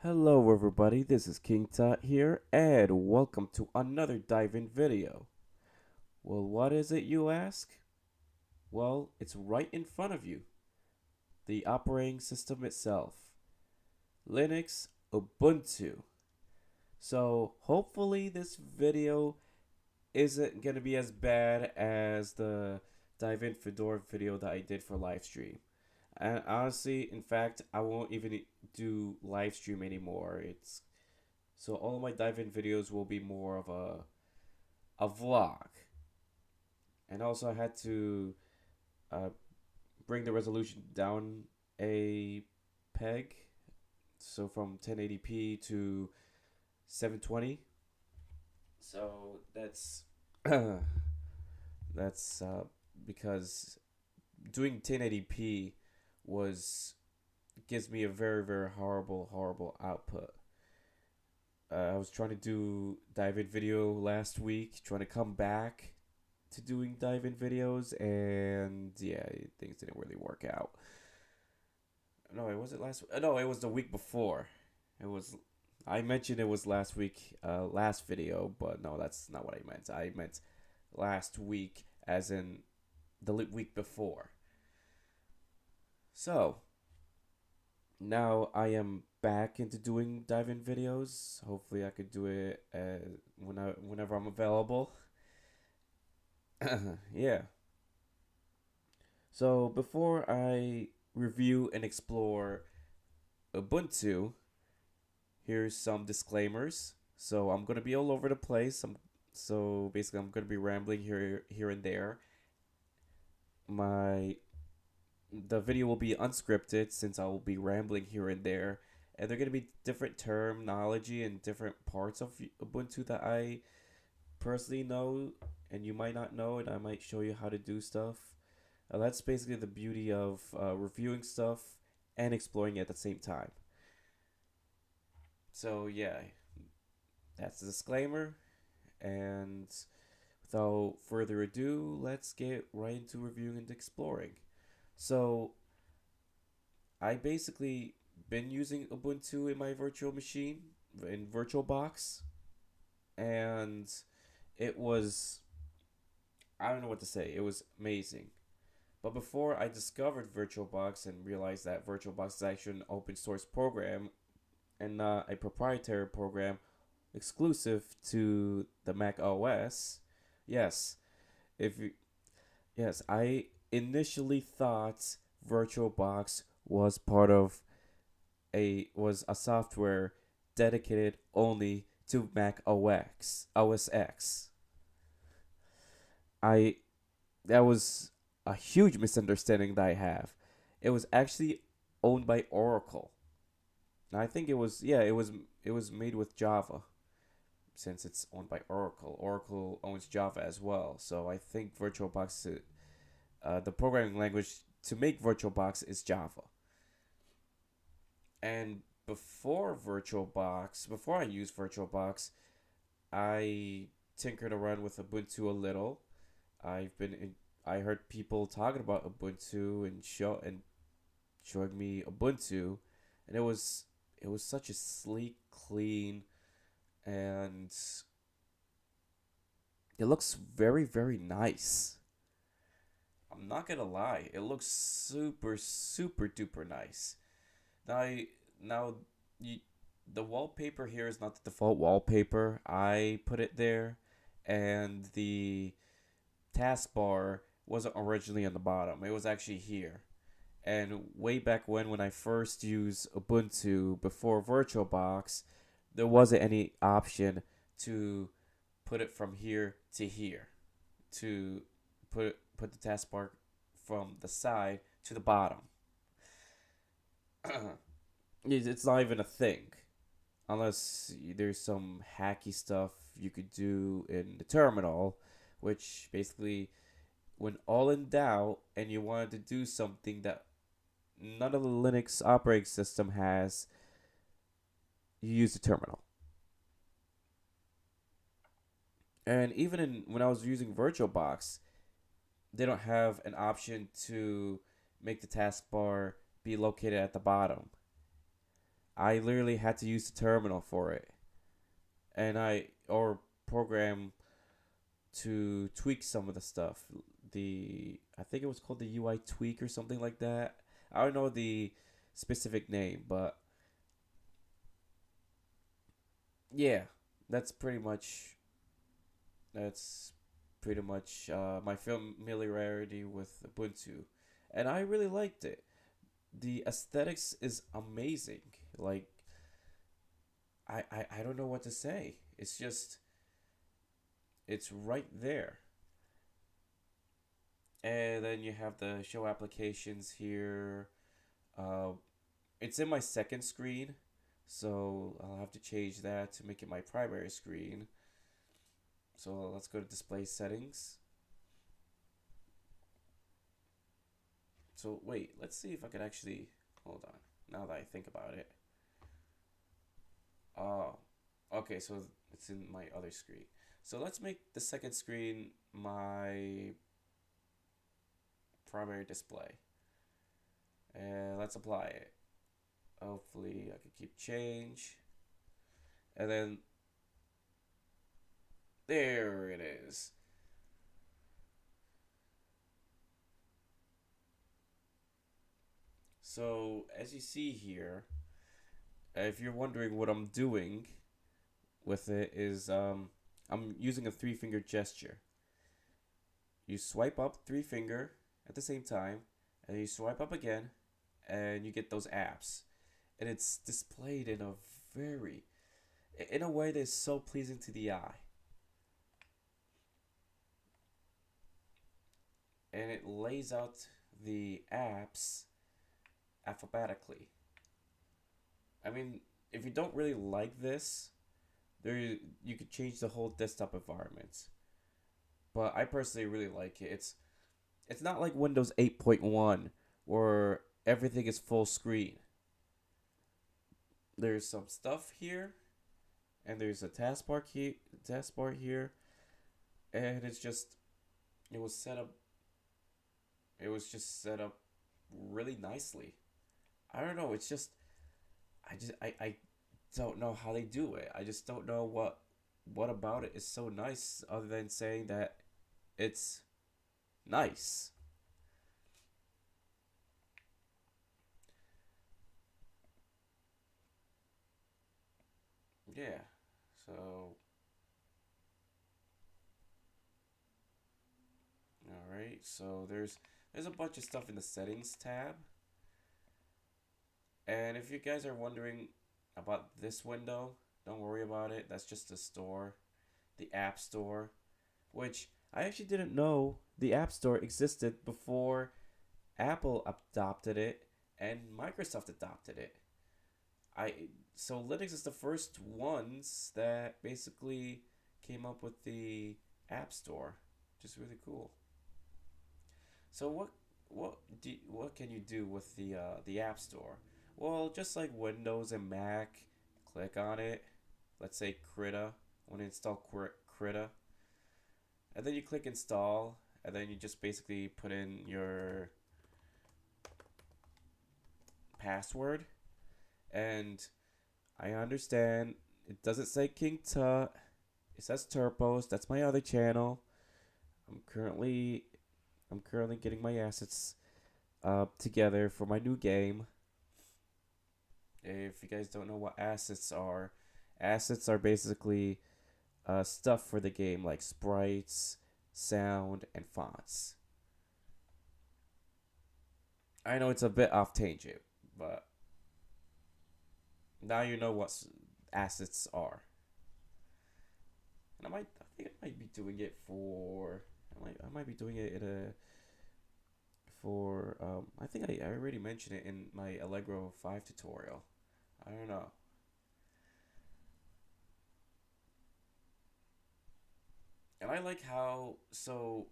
Hello everybody, this is King Tut here, and welcome to another dive-in video. Well, what is it, you ask? Well, it's right in front of you. The operating system itself. Linux Ubuntu. So, hopefully this video isn't going to be as bad as the dive-in Fedora video that I did for live stream. And honestly, in fact, I won't even do live stream anymore. So all of my dive-in videos will be more of a vlog. And also I had to uh, bring the resolution down a peg, so from 1080p to 720. So that's because doing 1080p was gives me a very horrible output. I was trying to do dive-in video last week, trying to come back to doing dive-in videos, and yeah, things didn't really work out. No, it wasn't last. No, it was the week before. It was. I mentioned it was last week, last video, but no, that's not what I meant. I meant last week, as in the week before. So now I am back into doing dive-in videos. Hopefully, I could do it whenever I'm available. Yeah. So before I review and explore Ubuntu, here's some disclaimers. So I'm gonna be all over the place. So basically I'm gonna be rambling here and there. My the video will be unscripted since I will be rambling here and there, and they're gonna be different terminology and different parts of Ubuntu that I personally know and you might not know, and I might show you how to do stuff. That's basically the beauty of reviewing stuff and exploring at the same time. So yeah, that's the disclaimer. And without further ado, let's get right into reviewing and exploring. So I basically been using Ubuntu in my virtual machine in VirtualBox, and it was, I don't know what to say. It was amazing. But before I discovered VirtualBox and realized that VirtualBox is actually an open source program and not a proprietary program exclusive to the Mac OS, yes, if you, yes, I initially thought VirtualBox was part of a software dedicated only to Mac OS X. I That was a huge misunderstanding that I have. It was actually owned by Oracle. Now I think it was made with Java since it's owned by Oracle. Oracle owns Java as well, so I think VirtualBox, the programming language to make VirtualBox is Java. And before I used VirtualBox, I tinkered around with Ubuntu a little. I heard people talking about Ubuntu and showing me Ubuntu, and it was such a sleek, clean, and it looks very nice. I'm not gonna lie, it looks super duper nice. Now, now you, the wallpaper here is not the default wallpaper. I put it there, and the taskbar wasn't originally on the bottom. It was actually here. And way back when I first used Ubuntu before VirtualBox, there wasn't any option to put it from here to here, to put the taskbar from the side to the bottom. It's not even a thing unless there's some hacky stuff you could do in the terminal, which basically, when all in doubt and you wanted to do something that none of the Linux operating system has, you use the terminal. And even when I was using VirtualBox, they don't have an option to make the taskbar be located at the bottom. I literally had to use the terminal for it, and I or program to tweak some of the stuff. The I think it was called the UI tweak or something like that. I don't know the specific name, but yeah, that's pretty much that's pretty much my familiarity with Ubuntu, and I really liked it. The aesthetics is amazing. Like I don't know what to say. It's just it's right there. And then you have the show applications here. Uh, it's in my second screen, so I'll have to change that to make it my primary screen. So let's go to display settings. So wait, let's see if I could actually hold on. Now that I think about it. Oh, okay, so it's in my other screen. So let's make the second screen my primary display. And let's apply it. Hopefully I can keep change. And then there it is. So as you see here, if you're wondering what I'm doing with it is I'm using a three finger gesture. You swipe up three finger at the same time, and you swipe up again, and you get those apps. And it's displayed very in a way that's so pleasing to the eye. And it lays out the apps alphabetically. I mean, if you don't really like this, there you could change the whole desktop environment. But I personally really like it. It's not like Windows 8.1 where everything is full screen. There's some stuff here, and there's a taskbar here, and it was set up. It was just set up really nicely. I don't know. It's just I don't know how they do it. I just don't know what about it is so nice other than saying that it's nice. Yeah. So, all right. So there's a bunch of stuff in the settings tab. And if you guys are wondering about this window, don't worry about it. That's just the store, the App Store, which I actually didn't know the App Store existed before Apple adopted it and Microsoft adopted it. I so Linux is the first ones that basically came up with the App Store, which is really cool. So what can you do with the App Store? Well, just like Windows and Mac, click on it. Let's say Krita. I want to install Krita, and then you click install, and then you just basically put in your password. And I understand it doesn't say King Tut. It says Turpos. That's my other channel. I'm currently I'm currently getting my assets together for my new game. If you guys don't know what assets are basically stuff for the game like sprites, sound, and fonts. I know it's a bit off tangent, but now you know what assets are. And I think I might be doing it I might be doing it in a, for, I think I already mentioned it in my Allegro 5 tutorial. I don't know. And I like so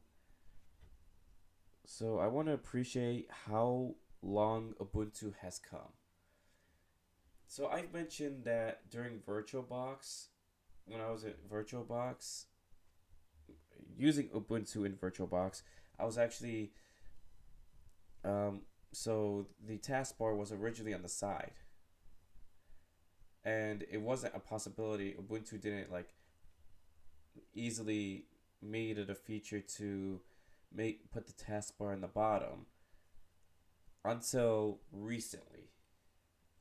I want to appreciate how long Ubuntu has come. So I've mentioned that during VirtualBox, when I was at VirtualBox, using Ubuntu in VirtualBox, I was actually so the taskbar was originally on the side, and it wasn't a possibility. Ubuntu didn't like easily made it a feature to make put the taskbar in the bottom until recently.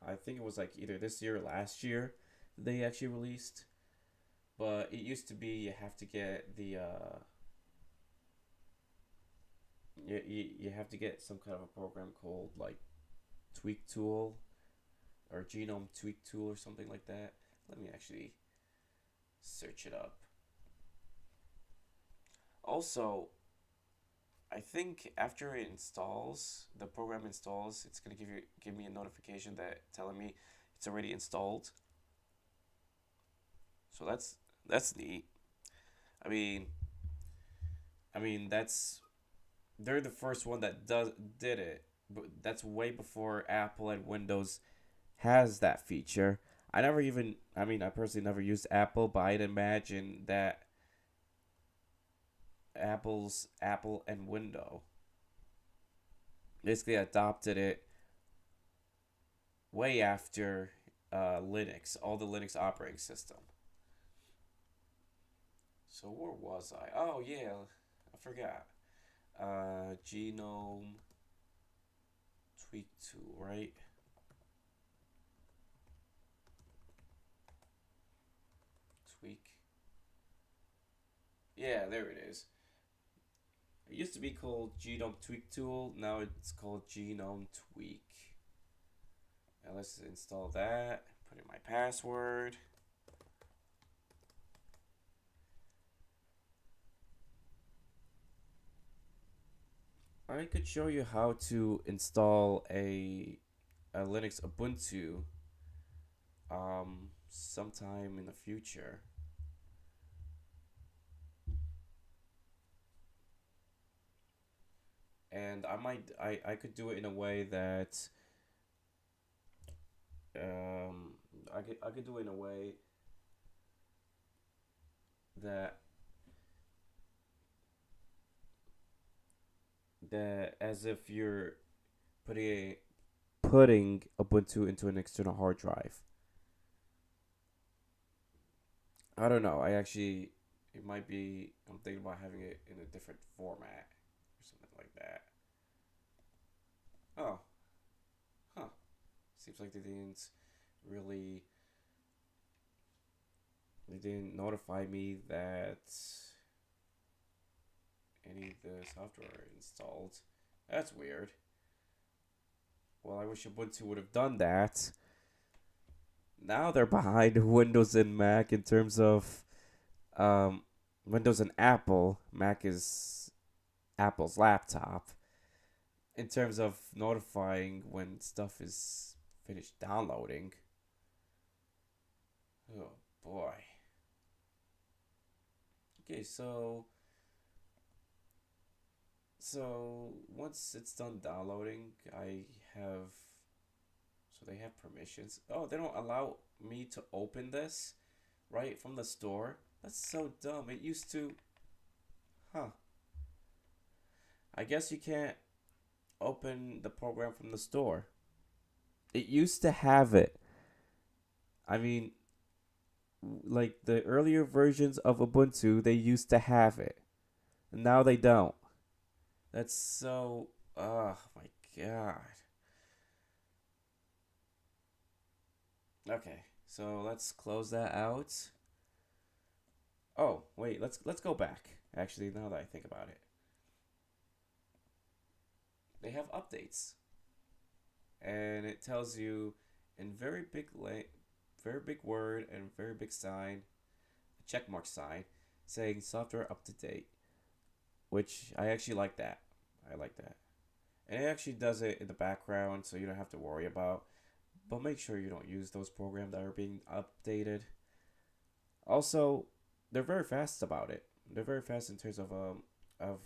I think it was like either this year or last year they actually released. But it used to be you have to get the you have to get some kind of a program called like Tweak Tool or Genome Tweak Tool or something like that. Let me actually search it up. Also, I think after it installs, the program installs, it's gonna give me a notification that telling me it's already installed. So that's neat. I mean, that's they're the first one that did it, but that's way before Apple and Windows has that feature. I personally never used Apple, but I'd imagine that Apple and Windows basically adopted it way after Linux, all the Linux operating system. So where was I? Oh yeah, I forgot. Genome Tweak Tool, right? Tweak. Yeah, there it is. It used to be called Genome Tweak Tool. Now it's called Genome Tweak. Now let's install that. Put in my password. I could show you how to install a Linux Ubuntu sometime in the future. And I could do it in a way that I could do it in a way that as if you're putting putting Ubuntu into an external hard drive. I don't know. It might be. I'm thinking about having it in a different format or something like that. Oh, huh. Seems like really, they didn't notify me that any of the software installed. That's weird. Well, I wish Ubuntu would have done that. Now they're behind Windows and Mac in terms of um, Windows and Apple. Mac is Apple's laptop in terms of notifying when stuff is finished downloading. Oh boy. Okay, so once it's done downloading, I have so they have permissions. Oh, they don't allow me to open this right from the store. That's so dumb. It used to, huh? I guess you can't open the program from the store. It used to have it. I mean, like the earlier versions of Ubuntu, they used to have it. Now they don't. That's so. Oh my god. Okay, so let's close that out. Oh wait, let's go back. Actually, now that I think about it, they have updates, and it tells you in very big word and very big sign, a checkmark sign, saying software up to date. Which I actually like that. I like that. And it actually does it in the background so you don't have to worry about. But make sure you don't use those programs that are being updated. Also, they're very fast about it. They're very fast in terms of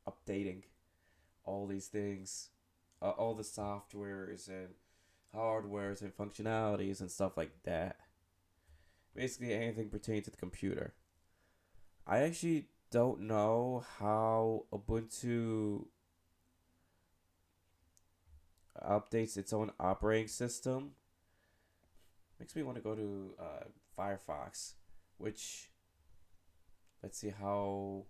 updating all these things, all the softwares and hardwares and functionalities and stuff like that. Basically anything pertaining to the computer. I actually don't know how Ubuntu updates its own operating system. makes me want to go to Firefox, which let's see how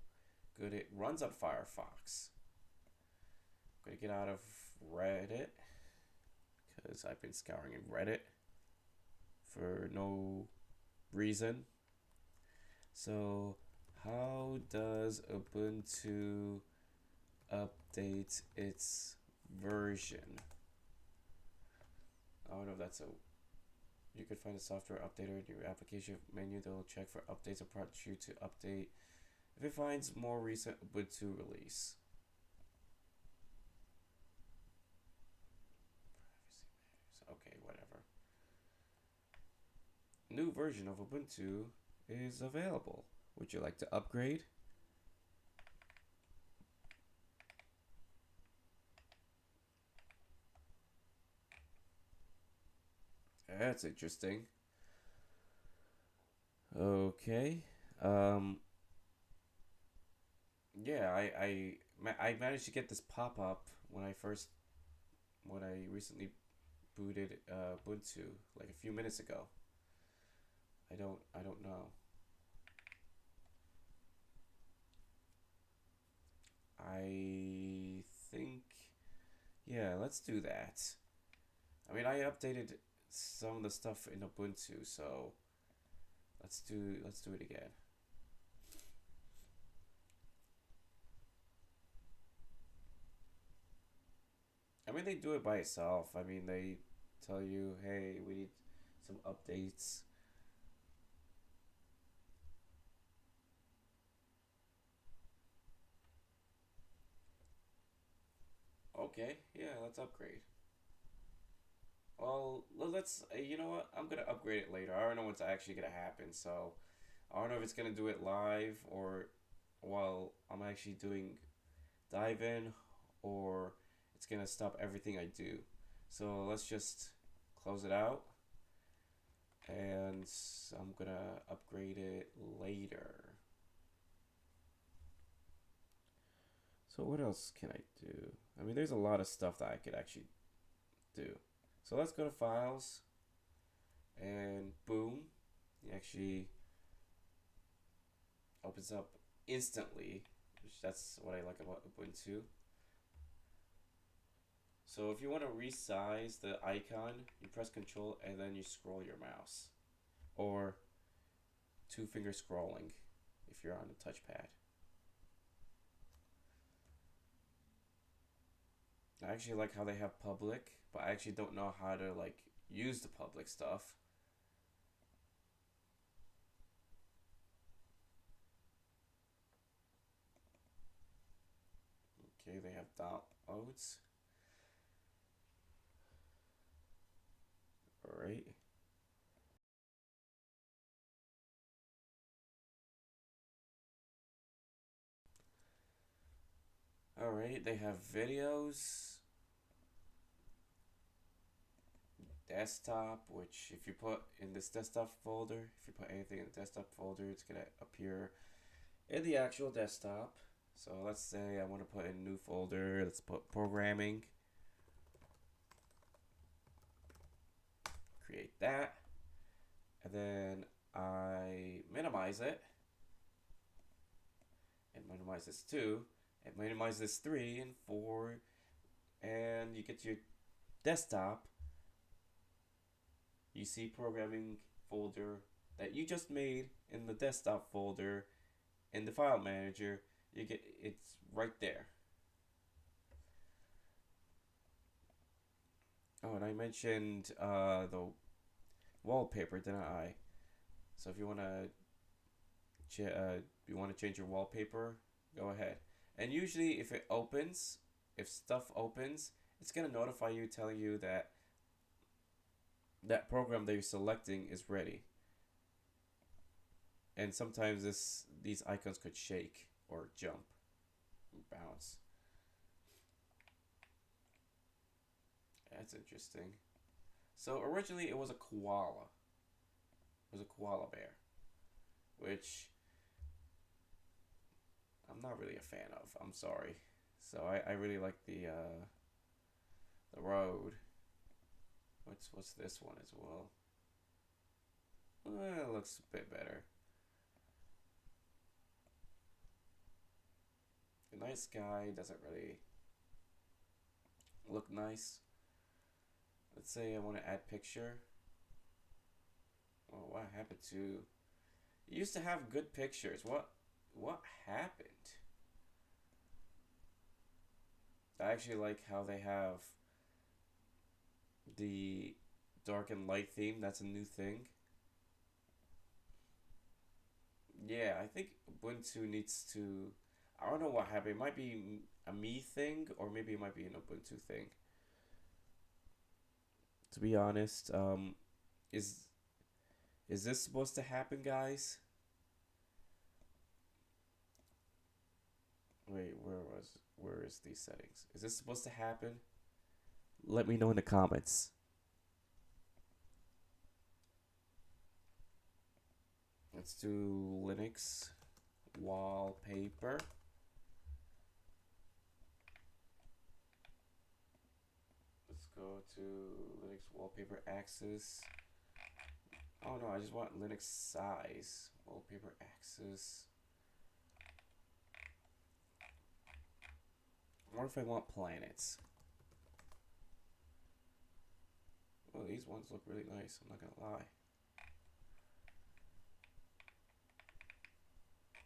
good it runs on Firefox. I'm gonna get out of Reddit because I've been scouring in Reddit for no reason. So, how does Ubuntu update its version? I don't know if that's a. You could find a software updater in your application menu that will check for updates and prompt you to update if it finds more recent Ubuntu release. Okay, whatever. New version of Ubuntu is available. Would you like to upgrade? That's interesting. Okay. Um, yeah, I managed to get this pop up when I recently booted Ubuntu like a few minutes ago. I don't know. I think yeah, let's do that. I mean, I updated some of the stuff in Ubuntu, so let's do it again. I mean, they do it by itself. I mean, they tell you, hey, we need some updates. Okay, yeah, let's upgrade. Well, let's. You know what? I'm gonna upgrade it later. I don't know what's actually gonna happen, so I don't know if it's gonna do it live or while I'm actually doing dive in, or it's gonna stop everything I do. So let's just close it out, and I'm gonna upgrade it later. So what else can I do? I mean, there's a lot of stuff that I could actually do. So let's go to files, and boom, it actually opens up instantly, which that's what I like about Ubuntu. So if you want to resize the icon, you press Control and then you scroll your mouse, or two finger scrolling if you're on the touchpad. I actually like how they have public, but I actually don't know how to like use the public stuff. Okay, they have downloads. All right. All right, they have videos, desktop, which if you put in this desktop folder, if you put anything in the desktop folder, it's gonna appear in the actual desktop. So let's say I want to put in a new folder. Let's put programming. Create that. And then I minimize it. And minimize this 2. And minimize this 3 and 4. And you get to your desktop. You see programming folder that you just made in the desktop folder in the file manager. It's right there. Oh, and I mentioned the wallpaper, didn't I? So if you want to change your wallpaper, go ahead. And usually, if stuff opens, it's gonna notify you, telling you that that program that you're selecting is ready. And sometimes these icons could shake or jump, and bounce. That's interesting. So originally it was a koala. It was a koala bear, which I'm not really a fan of. I'm sorry. So I really like the road. What's this one as well? Well, it looks a bit better. A nice guy doesn't really look nice. Let's say I want to add picture. Oh, what happened to? You used to have good pictures. What happened? I actually like how they have the dark and light theme. That's a new thing. Yeah, I think Ubuntu needs to. I don't know what happened. It might be a me thing, or maybe it might be an Ubuntu thing. To be honest, is is this supposed to happen, guys? Wait, where is these settings? Is this supposed to happen? Let me know in the comments. Let's do Linux wallpaper. Let's go to Linux wallpaper axis. Oh no, I just want Linux size. Wallpaper axis. What if I want planets? Well, these ones look really nice, I'm not gonna lie.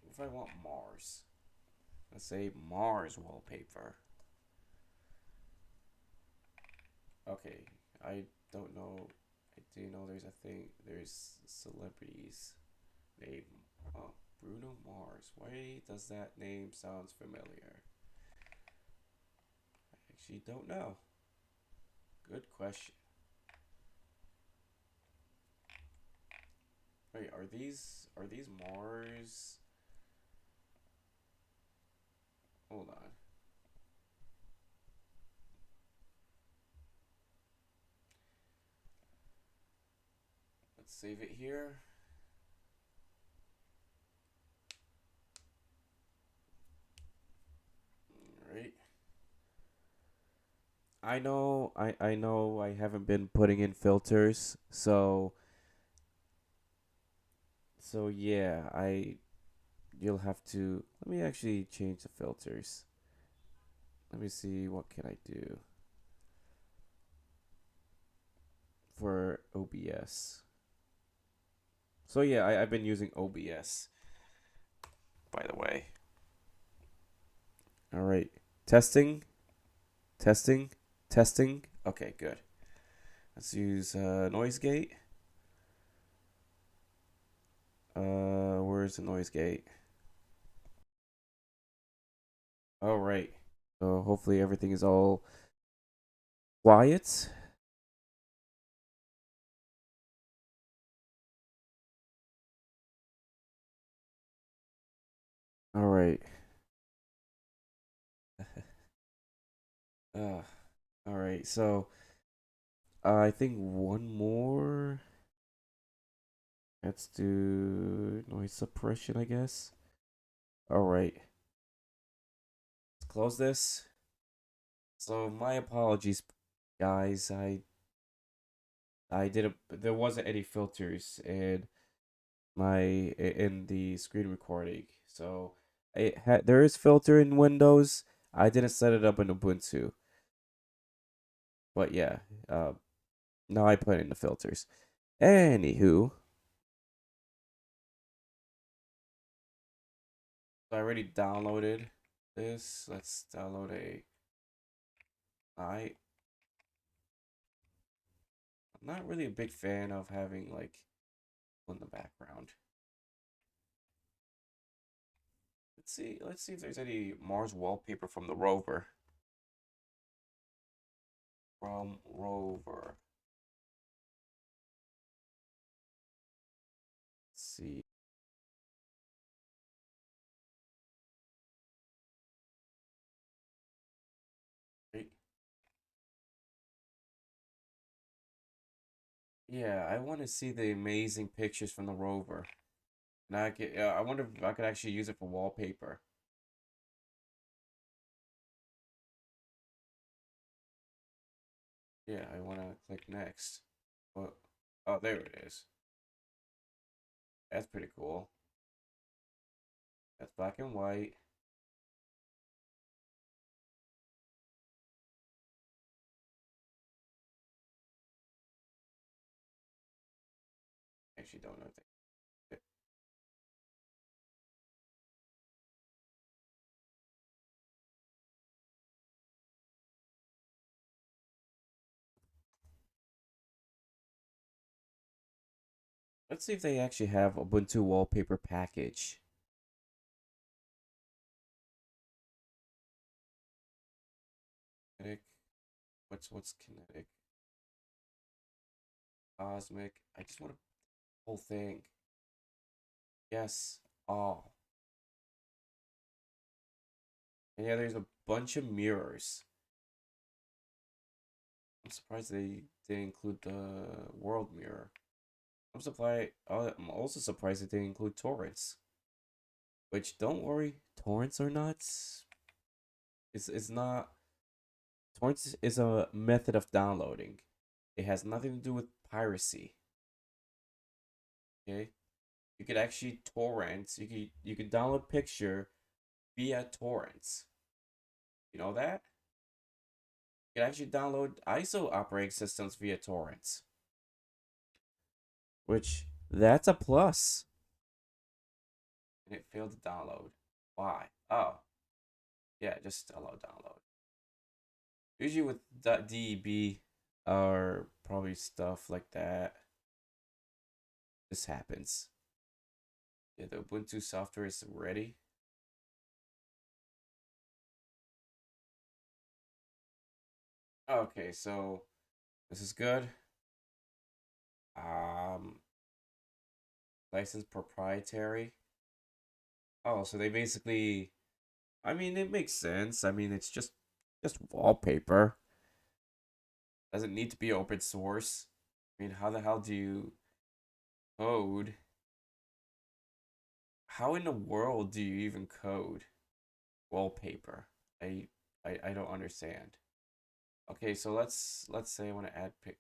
What if I want Mars? Let's say Mars wallpaper. Okay, I don't know. I do know there's a thing. There's celebrities named Bruno Mars. Why does that name sounds familiar? I actually don't know. Good question. Wait, are these Mars? Hold on. Let's save it here. All right. I know I haven't been putting in filters, so yeah, you'll have to let me actually change the filters. Let me see what can I do for OBS. So yeah, I've been using OBS, by the way. All right. Testing, testing, testing. Okay, good. Let's use noise gate. Where's the noise gate? All right. So hopefully everything is all quiet. All right. Uh, all right. So I think one more. Let's do noise suppression, I guess. All right. Let's close this. So my apologies, guys. I did a there wasn't any filters in the screen recording. So there is filter in Windows. I didn't set it up in Ubuntu. But yeah, uh, now I put in the filters. Anywho, I already downloaded this. Let's download a. I'm not really a big fan of having like in the background. Let's see if there's any Mars wallpaper from the rover. From rover. Let's see. Right. Yeah, I want to see the amazing pictures from the rover. And I wonder if I could actually use it for wallpaper. Yeah, I want to click next. What? Oh, there it is. That's pretty cool. That's black and white. Actually, don't know if they. Let's see if they actually have Ubuntu wallpaper package. Kinetic. What's kinetic? Cosmic. I just want a whole thing. Yes. All. And yeah, there's a bunch of mirrors. I'm surprised they didn't include the world mirror. I'm also surprised that they include torrents. Which don't worry, torrents are not. It's not. Torrents is a method of downloading. It has nothing to do with piracy. Okay, you could actually torrents. You could download picture via torrents. You know that? You can actually download ISO operating systems via torrents. Which that's a plus. And it failed to download. Why? Oh, yeah, just allow download. Usually with .deb or probably stuff like that, this happens. Yeah, the Ubuntu software is ready. Okay, so this is good. Um, License proprietary. Oh, so they basically, I mean, it makes sense. I mean, it's just wallpaper. Doesn't need to be open source. I mean, how the hell do you code? How in the world do you even code wallpaper? I I don't understand. Okay, so let's say I want to add pic.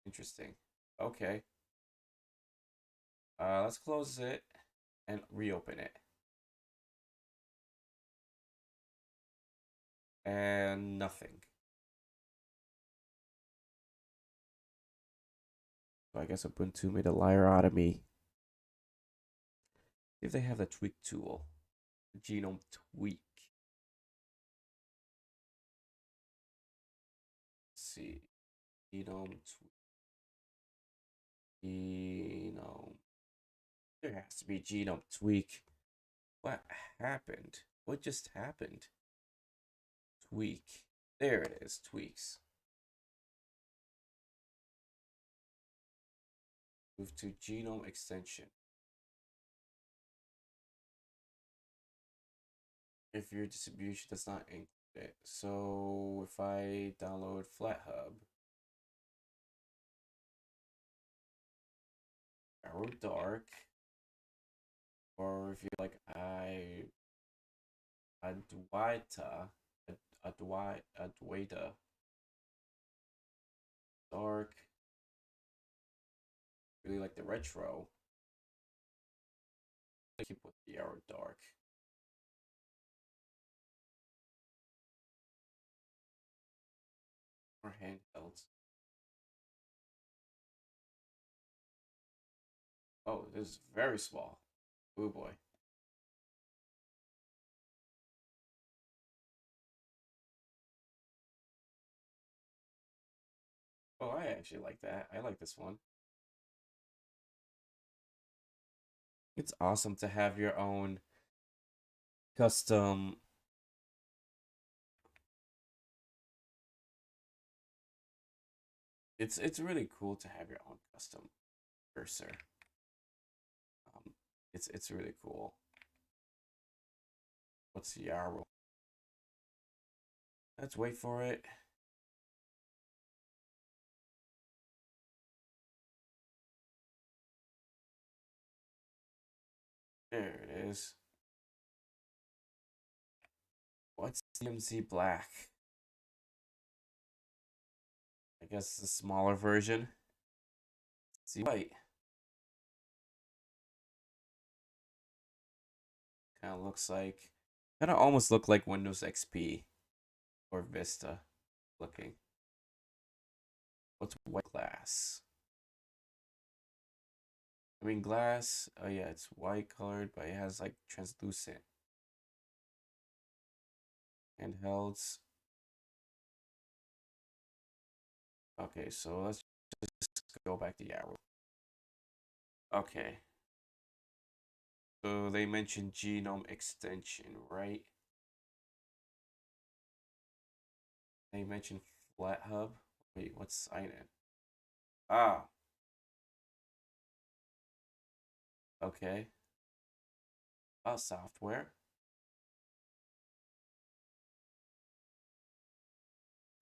Interesting. Okay. Let's close it and reopen it. And nothing. So I guess Ubuntu made a liar out of me. If they have the tweak tool, genome tweak. Let's see, genome tweak. Genome. There has to be genome tweak. What happened? What just happened? Tweak. There it is. Tweaks. Move to genome extension. If your distribution does not include it. So if I download FlatHub, Arrow Dark, or if you like, Adwaita, Adwaita, Dark, really like the retro. I keep with the Arrow Dark. Or handhelds. Oh, this is very small. Oh boy. Oh, I actually like that. I like this one. It's awesome to have your own custom. It's really cool to have your own custom cursor. Um, it's really cool. What's the Yarrow? Let's wait for it. There it is. What's CMC Black? I guess it's a smaller version. See white. Kind of looks like, kind of almost look like Windows XP or Vista looking. What's white glass? I mean, glass, oh yeah, it's white colored, but it has like translucent handhelds. Okay, so let's just go back to Yarrow. Okay, so they mentioned genome extension, right? They mentioned FlatHub. Wait, what's sign in? Ah, okay. Software.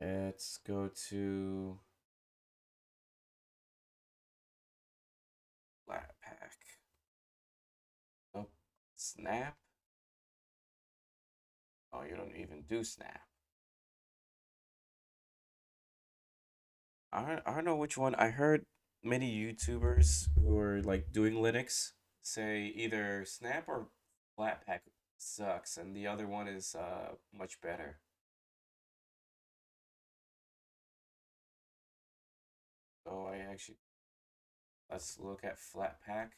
Let's go to Flatpak. Oh, Snap. Oh, you don't even do Snap. I don't know which one. I heard many YouTubers who are like doing Linux say either Snap or Flatpak sucks, and the other one is much better. So I actually let's look at Flatpak.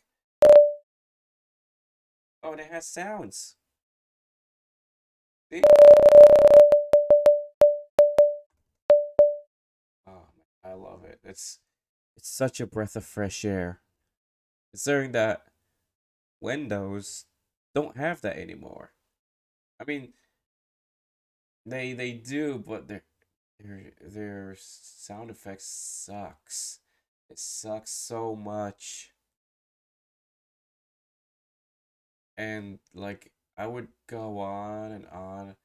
Oh, and it has sounds. See? Oh, man, I love it. It's such a breath of fresh air. Considering that Windows don't have that anymore. I mean, they do, but their sound effects sucks. It sucks so much. And like I would go on and on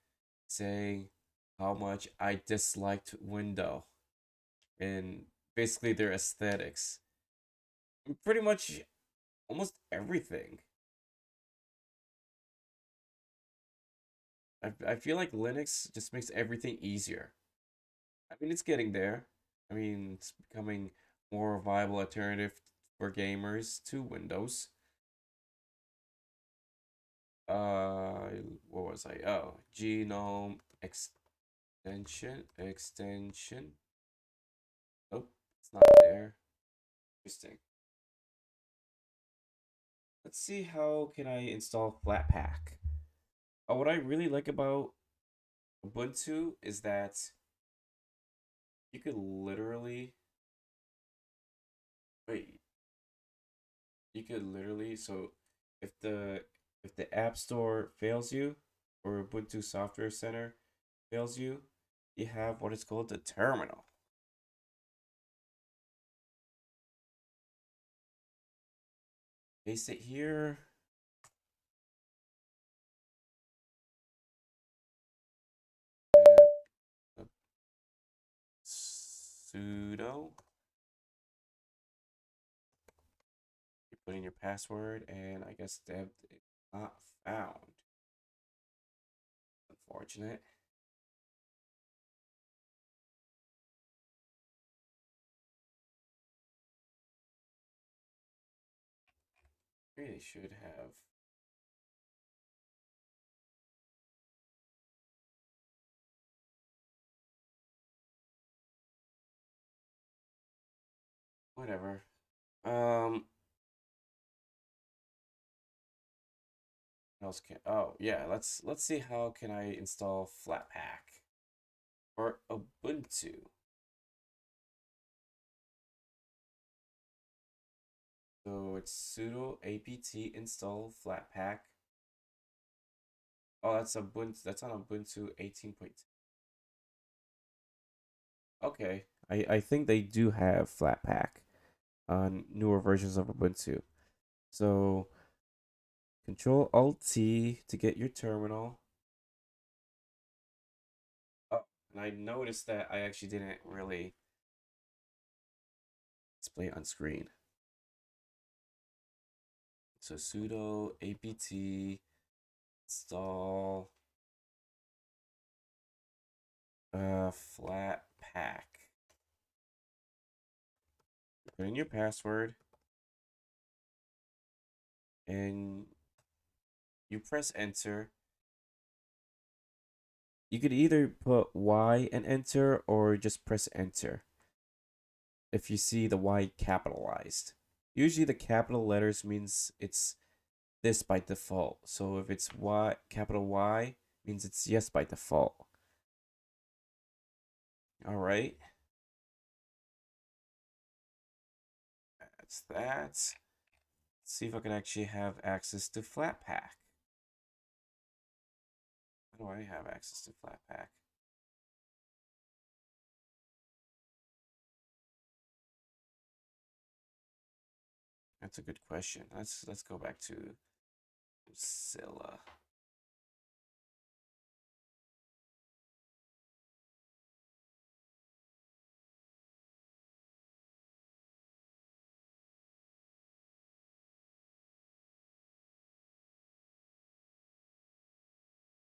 saying how much I disliked Window and basically their aesthetics. Pretty much almost everything. I feel like Linux just makes everything easier. I mean, it's getting there. I mean, it's becoming more viable alternative for gamers to Windows. Uh, what was I? Oh, genome extension. Oh, it's not there. Interesting. Let's see how can I install Flatpak. What I really like about Ubuntu is that you could literally wait. You could literally so if the if the App Store fails you or Ubuntu Software Center fails you, you have what is called the terminal. Paste it here. Uh, sudo. You put in your password, and I guess dev is not found. Unfortunate. Really should have. Whatever. Um, what else can? Oh yeah, let's see how can I install Flatpak for Ubuntu. So it's sudo apt install Flatpak. Oh, that's Ubuntu. That's on Ubuntu 18.2. Okay, I think they do have Flatpak on newer versions of Ubuntu. So Control Alt T to get your terminal. Oh, and I noticed that I actually didn't really display it on screen. So sudo apt install Flatpak. Put in your password and You press enter. You could either put Y and enter or just press enter if you see the Y capitalized. Usually the capital letters means it's this by default. So if it's Y, capital Y, means it's yes by default. All right. That's that. Let's see if I can actually have access to Flatpak. How do I have access to Flatpak? That's a good question. Let's go back to Mozilla.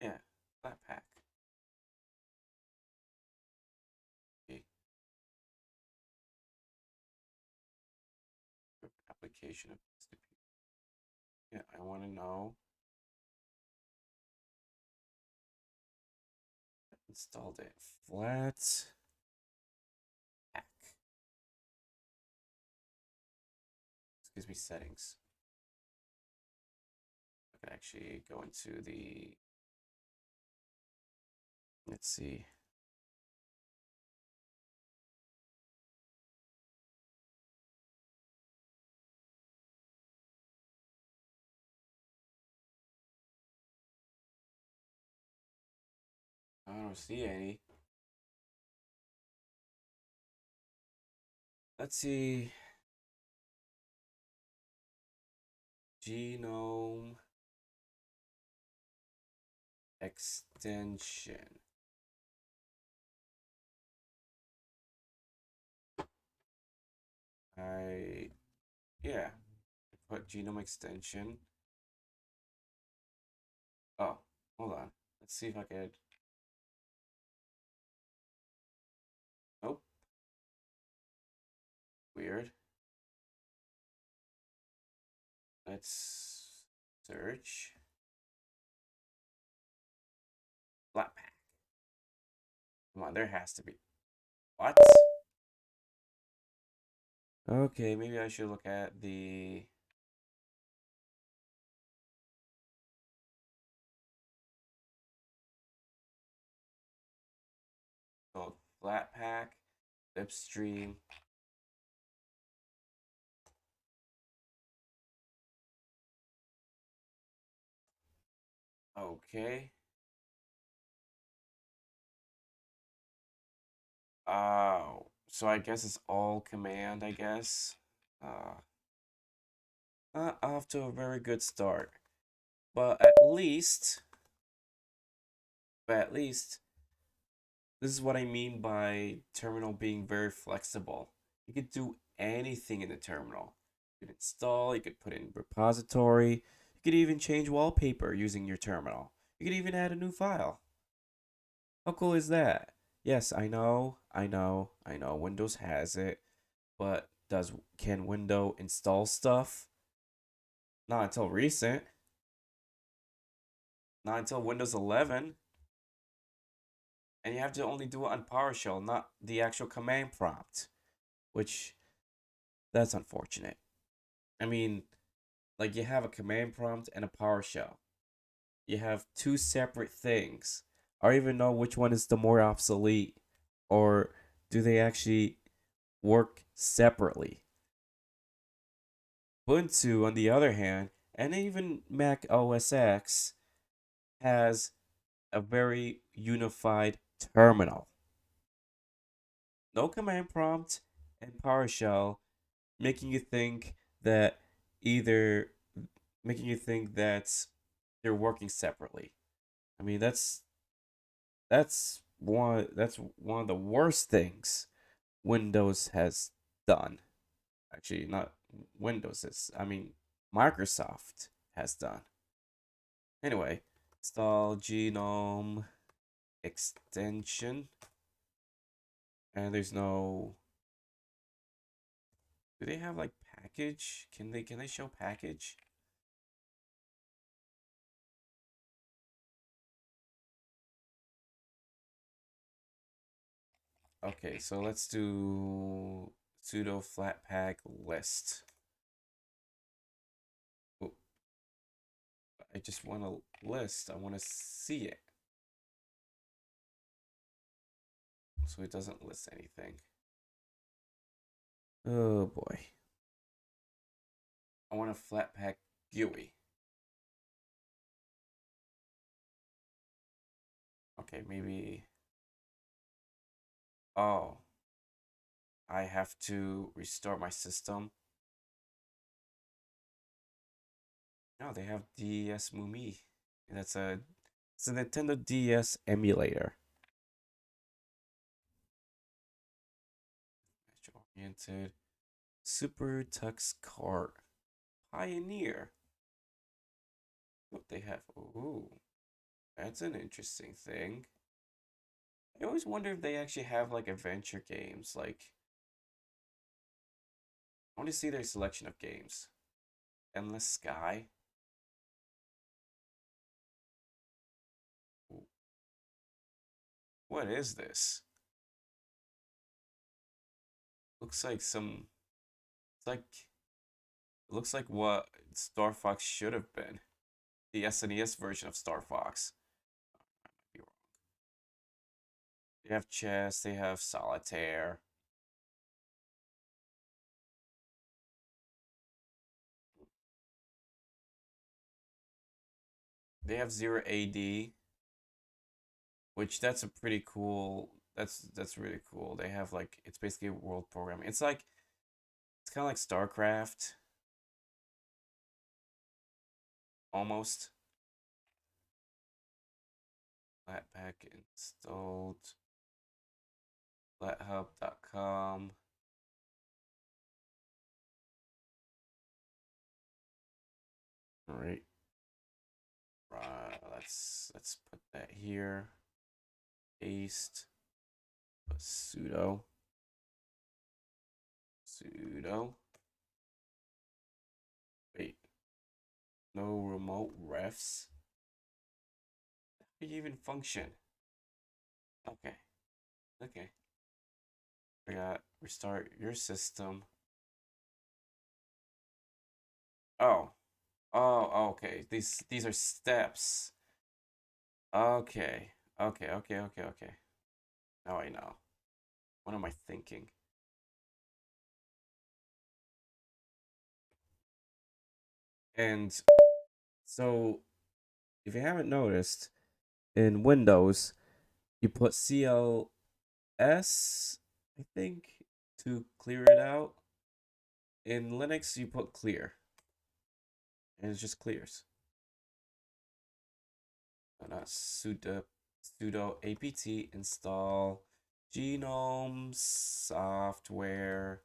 Yeah, Flatpak. Okay. Application of yeah, I want to know. Installed it. Flatpak. Excuse me, settings. I can actually go into the. Let's see. I don't see any. Let's see. Genome extension. I yeah. Put genome extension. Oh, hold on. Let's see if I could. Nope. Weird. Let's search. Flatpak. Come on, there has to be. What? Okay, maybe I should look at the. Oh, Flatpak, Slipstream. Okay. So I guess it's all command, I guess. Off to a very good start. But at least, this is what I mean by terminal being very flexible. You could do anything in the terminal. You could install, you could put in repository, you could even change wallpaper using your terminal. You could even add a new file. How cool is that? Yes, I know Windows has it, but can Windows install stuff? Not until recent. Not until Windows 11. And you have to only do it on PowerShell, not the actual command prompt, which that's unfortunate. I mean, like you have a command prompt and a PowerShell. You have two separate things. I don't even know which one is the more obsolete, or do they actually work separately? Ubuntu, on the other hand, and even Mac OS X, has a very unified terminal. No command prompt and PowerShell, making you think that either making you think that they're working separately. I mean, that's one of the worst things Windows has done. Actually, not Windows is. I mean, Microsoft has done. Anyway, install genome extension, and there's no. Do they have like package? Can they show package? Okay, so let's do sudo flatpak list. Oh, I just want a list. I want to see it. So it doesn't list anything. Oh boy. I want a flatpak GUI. Okay, maybe. Oh, I have to restart my system. No, they have DS Mumi. It's a Nintendo DS emulator. Oriented Super Tux Kart Pioneer. What they have? Ooh, that's an interesting thing. I always wonder if they actually have like adventure games. Like, I want to see their selection of games. Endless Sky. Ooh, what is this? Looks like some. It's like it looks like what Star Fox should have been. The SNES version of Star Fox. They have chess. They have solitaire. They have Zero AD, which that's a pretty cool. That's really cool. They have like it's basically world programming. It's kind of like StarCraft almost. Flatpak installed. Flathub.com. All right. Let's put that here. Paste. Sudo. Sudo. Wait. No remote refs. How do you even function? Okay. Okay. I got restart your system. Oh. Oh, okay. These are steps. Okay. Okay. Now I know. What am I thinking? And so if you haven't noticed, in Windows, you put CLS, I think, to clear it out. In Linux, you put clear, and it just clears. Not sudo apt install genome software.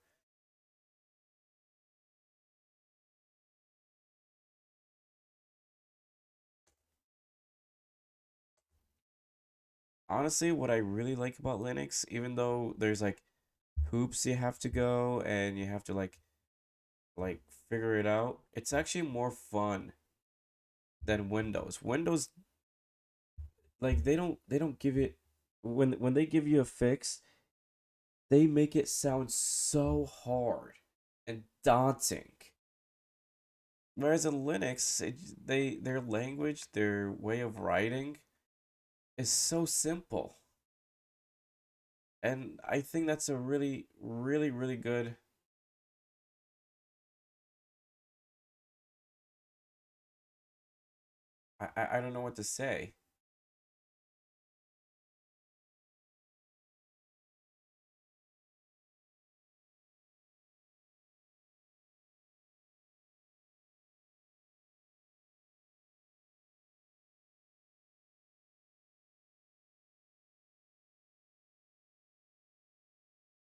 Honestly, what I really like about Linux, even though there's like hoops you have to go and you have to like figure it out, it's actually more fun than Windows. Windows, like they don't give it, when they give you a fix, they make it sound so hard and daunting. Whereas in Linux, their language, their way of writing is so simple. And I think that's a really good. I don't know what to say.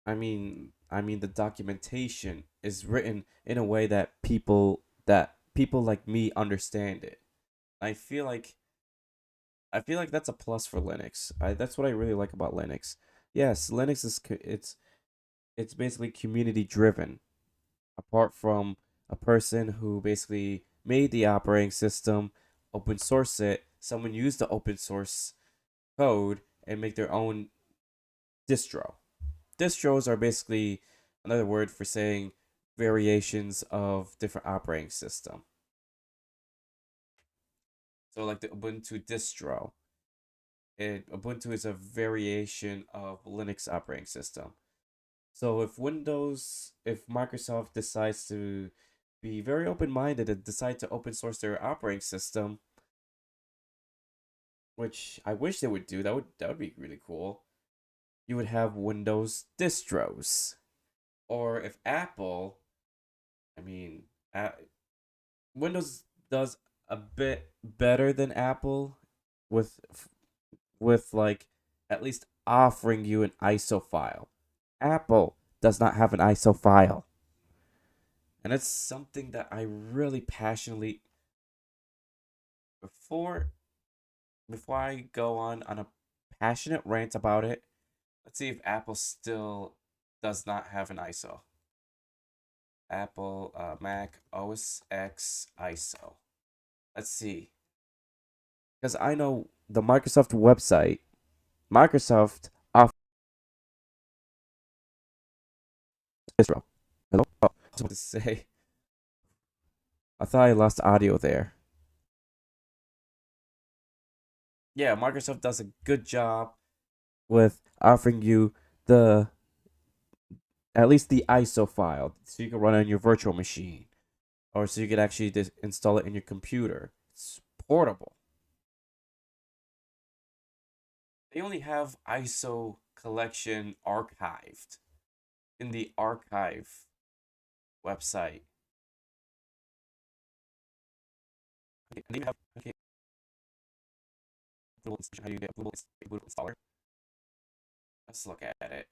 I mean the documentation is written in a way that people like me understand it. I feel like I feel like that's a plus for Linux. That's what I really like about Linux. Yes, Linux it's basically community driven. Apart from a person who basically made the operating system, open source it, someone used the open source code and make their own distro. Distros are basically another word for saying variations of different operating system. So like the Ubuntu distro, Ubuntu is a variation of Linux operating system. So if Microsoft decides to be very open-minded and decide to open source their operating system, which I wish they would do, that would be really cool. You would have Windows distros. Or if Apple, I mean, Windows does a bit better than Apple with like at least offering you an ISO file. Apple does not have an ISO file. And it's something that I really passionately before before I go on a passionate rant about it, let's see if Apple still does not have an ISO. Apple Mac OS X ISO. Let's see. Because I know the Microsoft website, Microsoft offers distro. Hello? Oh, I was about to say. I thought I lost audio there. Yeah, Microsoft does a good job with offering you the at least the ISO file so you can run it on your virtual machine or so you can actually just install it in your computer. It's portable. They only have ISO collection archived in the archive website. Okay, and they even have okay, little how you get a little installer. Let's look at it.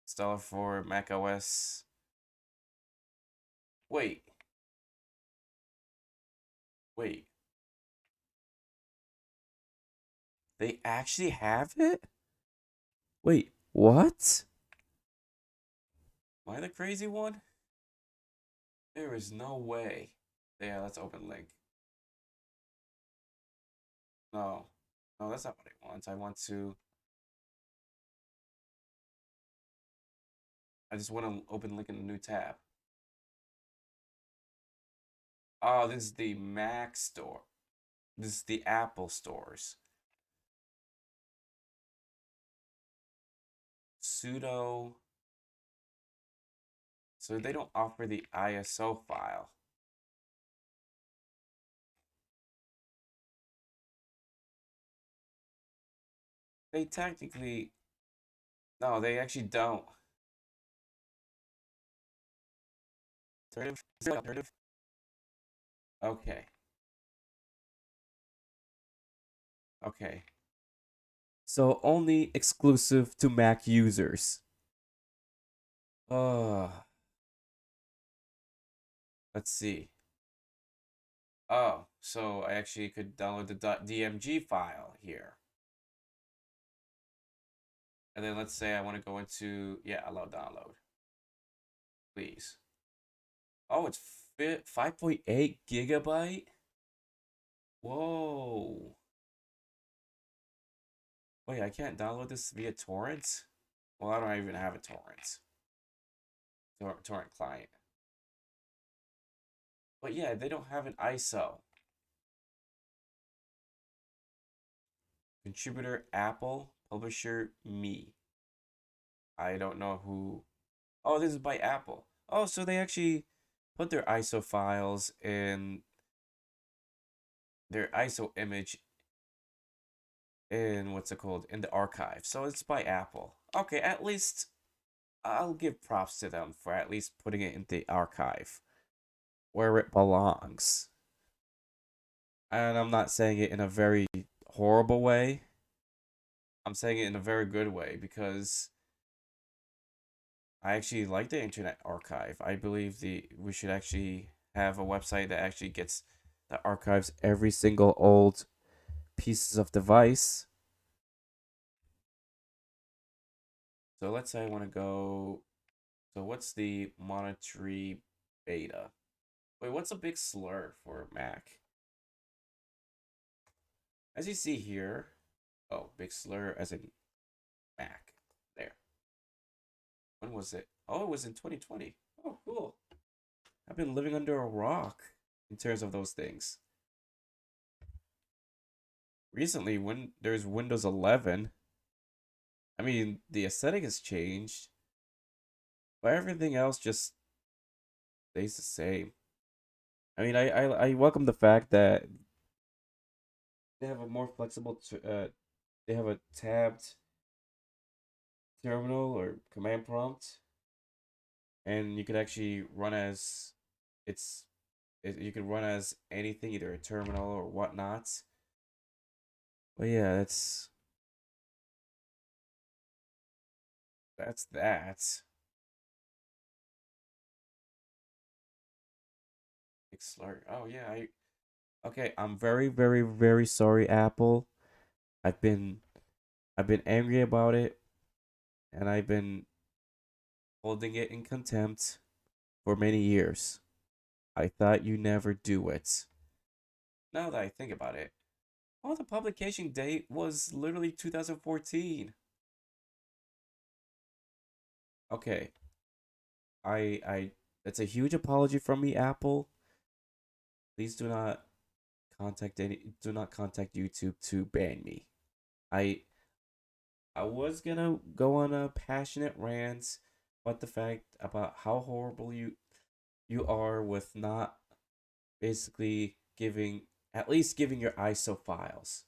Installer for Mac OS. Wait, wait. They actually have it? Wait, what? Am I the crazy one? There is no way. Yeah, let's open link. No. No, that's not what I want. I want to. I just want to open link in a new tab. Oh, this is the Mac store. This is the Apple stores. Sudo. So they don't offer the ISO file. They technically. No, they actually don't. Alternative? Is there an alternative? Okay. Okay. So only exclusive to Mac users. Uh, let's see. Oh, so I actually could download the .dmg file here. And then let's say I want to go into, yeah, allow download. Please. Oh, it's 5.8 gigabyte? Whoa. Wait, I can't download this via torrents? Well, I don't even have a torrent client. But yeah, they don't have an ISO. Contributor Apple, publisher me. I don't know who. Oh, this is by Apple. Oh, so they actually put their ISO files in their ISO image in what's it called in the archive. So it's by Apple. Okay, at least I'll give props to them for at least putting it in the archive where it belongs. And I'm not saying it in a very horrible way. I'm saying it in a very good way because I actually like the Internet Archive. I believe the we should actually have a website that actually gets that archives every single old pieces of device. So let's say I want to go. So what's the monetary beta? Wait, what's a big slur for Mac? As you see here, Oh, big slur as in Mac. There. When was it? Oh, it was in 2020. Oh, cool. I've been living under a rock in terms of those things. Recently, when there's Windows 11, I mean, the aesthetic has changed, but everything else just stays the same. I mean, I welcome the fact that they have a more flexible, they have a tabbed terminal or command prompt, and you could actually run as it's, you can run as anything, either a terminal or whatnot. But yeah, that's that. Big slur. Oh yeah, I okay. I'm very, very, very sorry, Apple. I've been I've been angry about it, and I've been holding it in contempt for many years. I thought you never do it. Now that I think about it, oh, the publication date was literally 2014. Okay, I that's a huge apology from me, Apple. Please do not contact YouTube to ban me. I I was gonna go on a passionate rant about the fact about how horrible you are with not basically giving, at least giving your ISO files.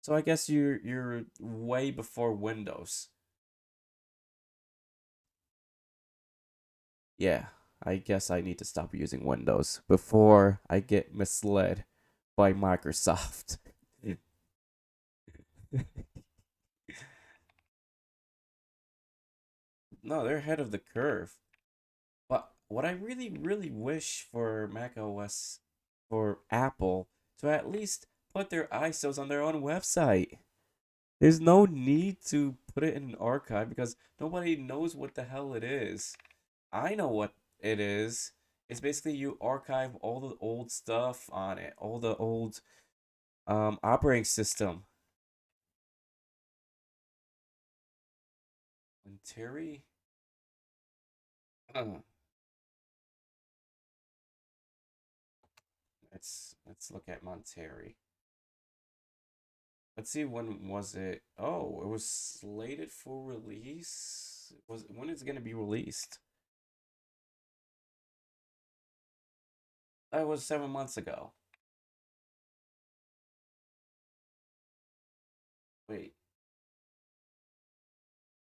So I guess you're way before Windows. Yeah, I guess I need to stop using Windows before I get misled by Microsoft. No, they're ahead of the curve. But what I really, really wish for Mac OS, for Apple, to at least put their ISOs on their own website. There's no need to put it in an archive because nobody knows what the hell it is. I know what it is. It's basically you archive all the old stuff on it, all the old operating system. And Terry, uh, let's look at Monterey. Let's see, when was it? Oh, it was slated for release. Was when is it gonna be released? That was 7 months ago. Wait,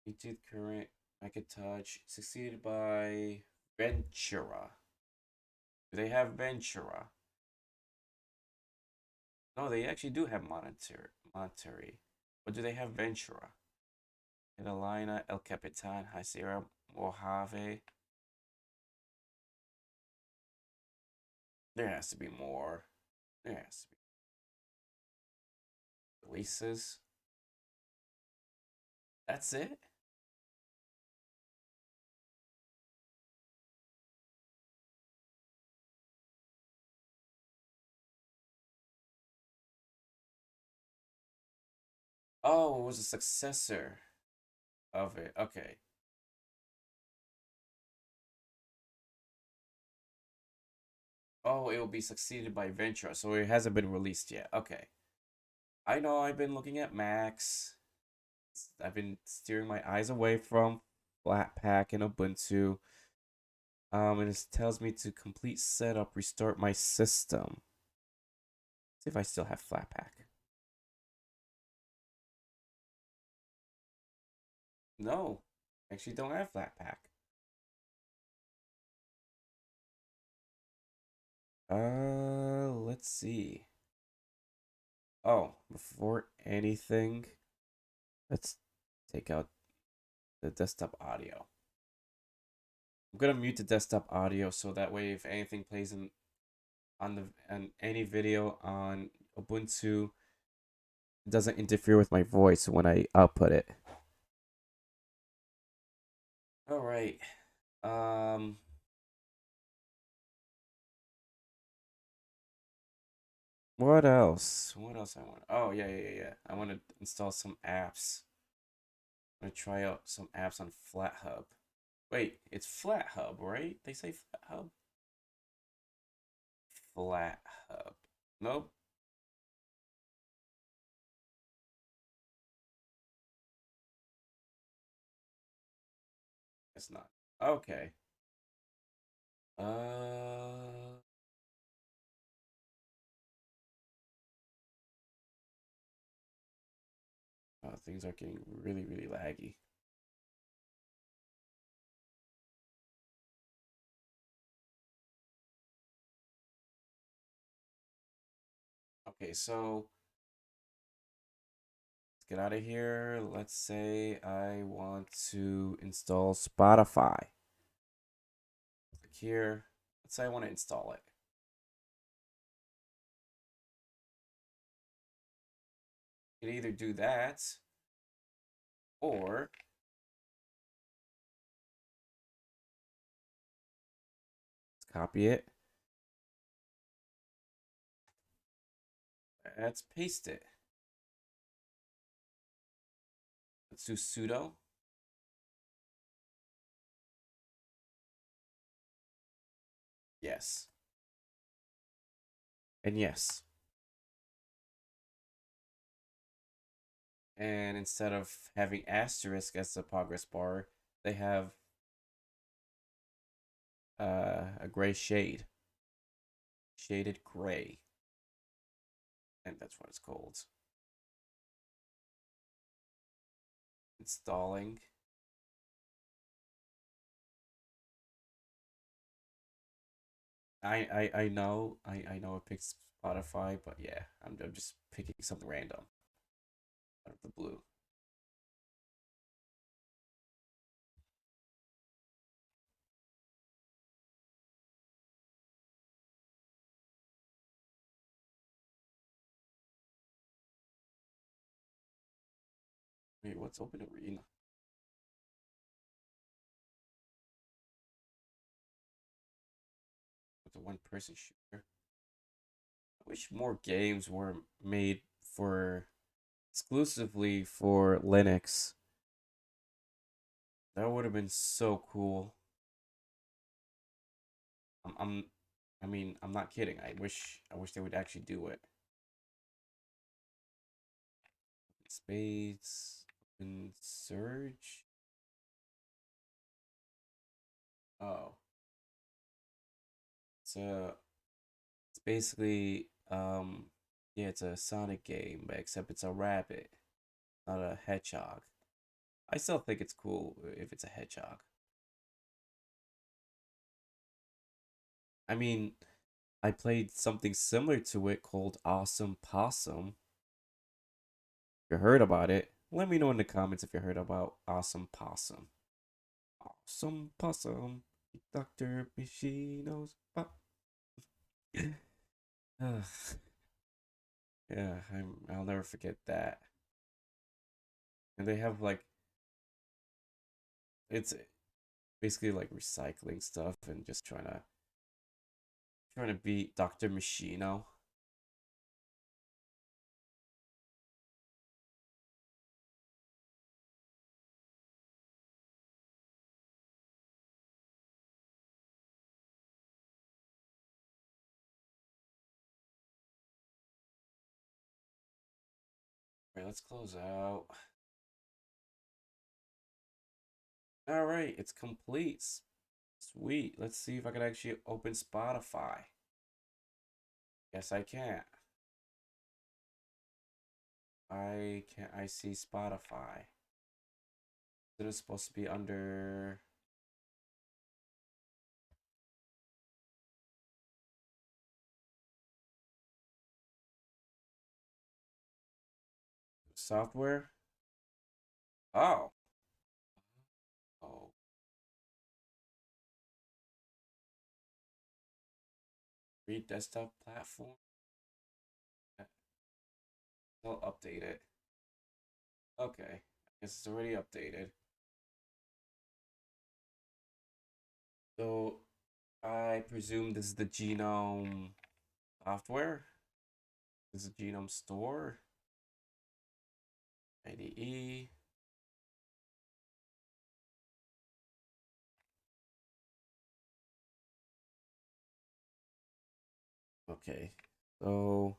Bluetooth current Macintosh succeeded by Ventura. Do they have Ventura? No, they actually do have Monterey. But do they have Ventura? Catalina, El Capitan, High Sierra, Mojave. There has to be more. There has to be releases. That's it? Oh, it was a successor of it. Okay. Oh, it will be succeeded by Ventura, so it hasn't been released yet. Okay. I know I've been looking at Macs. I've been steering my eyes away from Flatpak and Ubuntu. And it tells me to complete setup, restart my system. See if I still have Flatpak. No, I actually don't have Flatpak. Let's see. Oh, before anything, let's take out the desktop audio. I'm gonna mute the desktop audio so that way if anything plays in on the and any video on Ubuntu, it doesn't interfere with my voice when I output it. All right. Um What else? What else I want? Oh, yeah. I want to install some apps. I'm gonna try out some apps on FlatHub. Wait, it's FlatHub, right? They say FlatHub? FlatHub. Nope, it's not. Okay. Uh, things are getting really laggy. Okay, so let's get out of here. Let's say I want to install Spotify. Click here. Let's say I want to install it. You can either do that or let's copy it. Let's paste it. Let's do sudo. Yes. And yes. And instead of having asterisk as the progress bar, they have a gray shade. Shaded gray. And that's what it's called. Installing. I know it picks Spotify, but yeah, I'm just picking something random out of the blue. Wait, what's Open Arena? It's a one-person shooter. I wish more games were made for exclusively for Linux. That would have been so cool. I'm, I'm I mean, I'm not kidding. I wish they would actually do it. Spades and Surge. Oh, so it's basically yeah, it's a Sonic game, but except it's a rabbit, not a hedgehog. I still think it's cool if it's a hedgehog. I mean, I played something similar to it called Awesome Possum. If you heard about it, let me know in the comments if you heard about Awesome Possum. Awesome Possum, Dr. Machino's pop. Yeah, I'll never forget that. And they have like it's basically like recycling stuff and just trying to beat Dr. Machino. All right, let's close out. All right, it's complete. Sweet. Let's see if I can actually open Spotify. Yes, I can. I see Spotify. It is supposed to be under software. Oh. Oh. Free desktop platform. I'll update it. Okay. I guess it's already updated. So I presume this is the genome software. This is genome store. IDE. Okay. So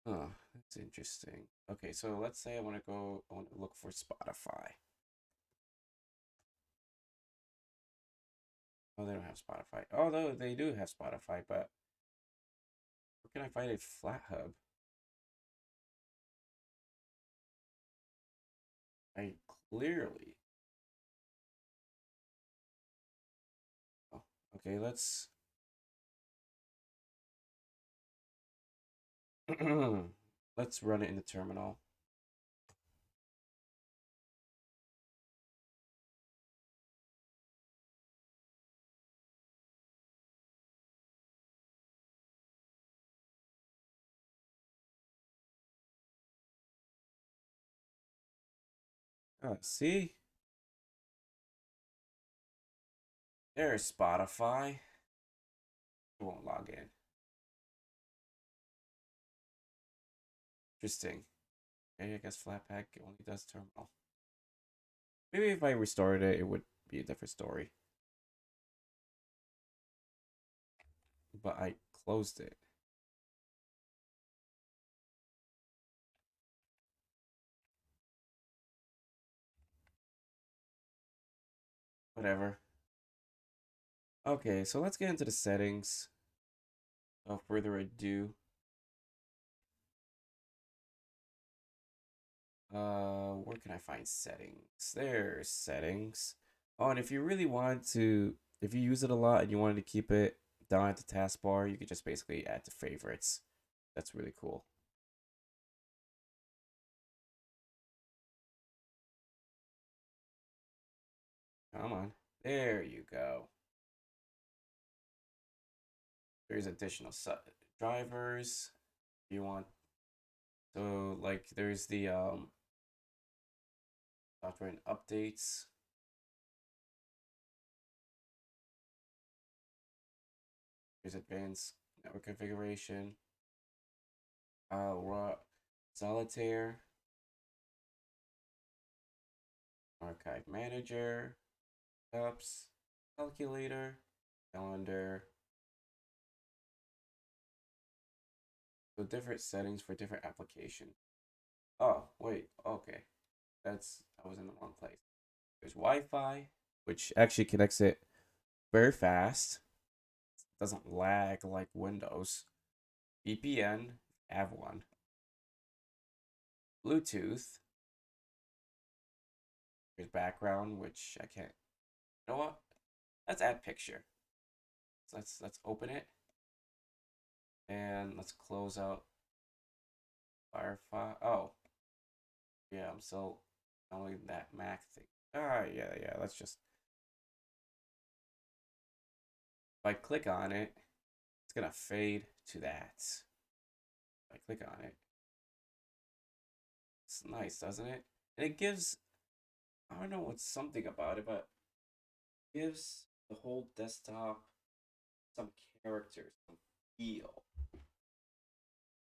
that's interesting. Okay, so let's say I want to look for Spotify. Oh, they don't have Spotify. Although they do have Spotify, but where can I find a flat hub? I clearly. Oh, okay, let's let's run it in the terminal. See? There's Spotify. It won't log in. Interesting. Okay, I guess Flatpak only does terminal. Maybe if I restored it, it would be a different story. But I closed it. Whatever. Okay, so let's get into the settings. Without further ado. Where can I find settings? There's settings. Oh, and if you really want to, if you use it a lot and you wanted to keep it down at the taskbar, you could just basically add to favorites. That's really cool. Come on. There you go. There's additional drivers. You want so like there's the software and updates. There's advanced network configuration. Raw solitaire. Archive manager. Apps. Calculator. Calendar. So different settings for different applications. Oh, wait, okay. I was in the wrong place. There's Wi-Fi, which actually connects it very fast. Doesn't lag like Windows. VPN, have one. Bluetooth. There's background, which I can't. You know what? Let's add picture. So let's open it. And let's close out Firefox. Oh, yeah, I'm still downloading that Mac thing. Yeah. Let's just. If I click on it, it's gonna fade to that. If I click on it, it's nice, doesn't it? And it gives, I don't know what's something about it, but it gives the whole desktop some character, some feel.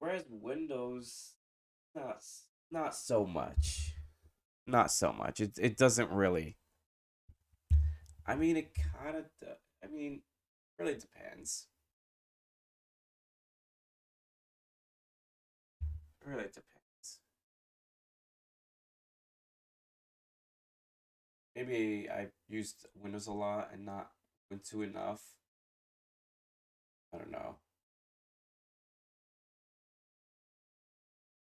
Whereas Windows, not not so much. Not so much. It doesn't really. I mean, it kind of. I mean, really depends. It really depends. Maybe I used Windows a lot and not Ubuntu enough. I don't know.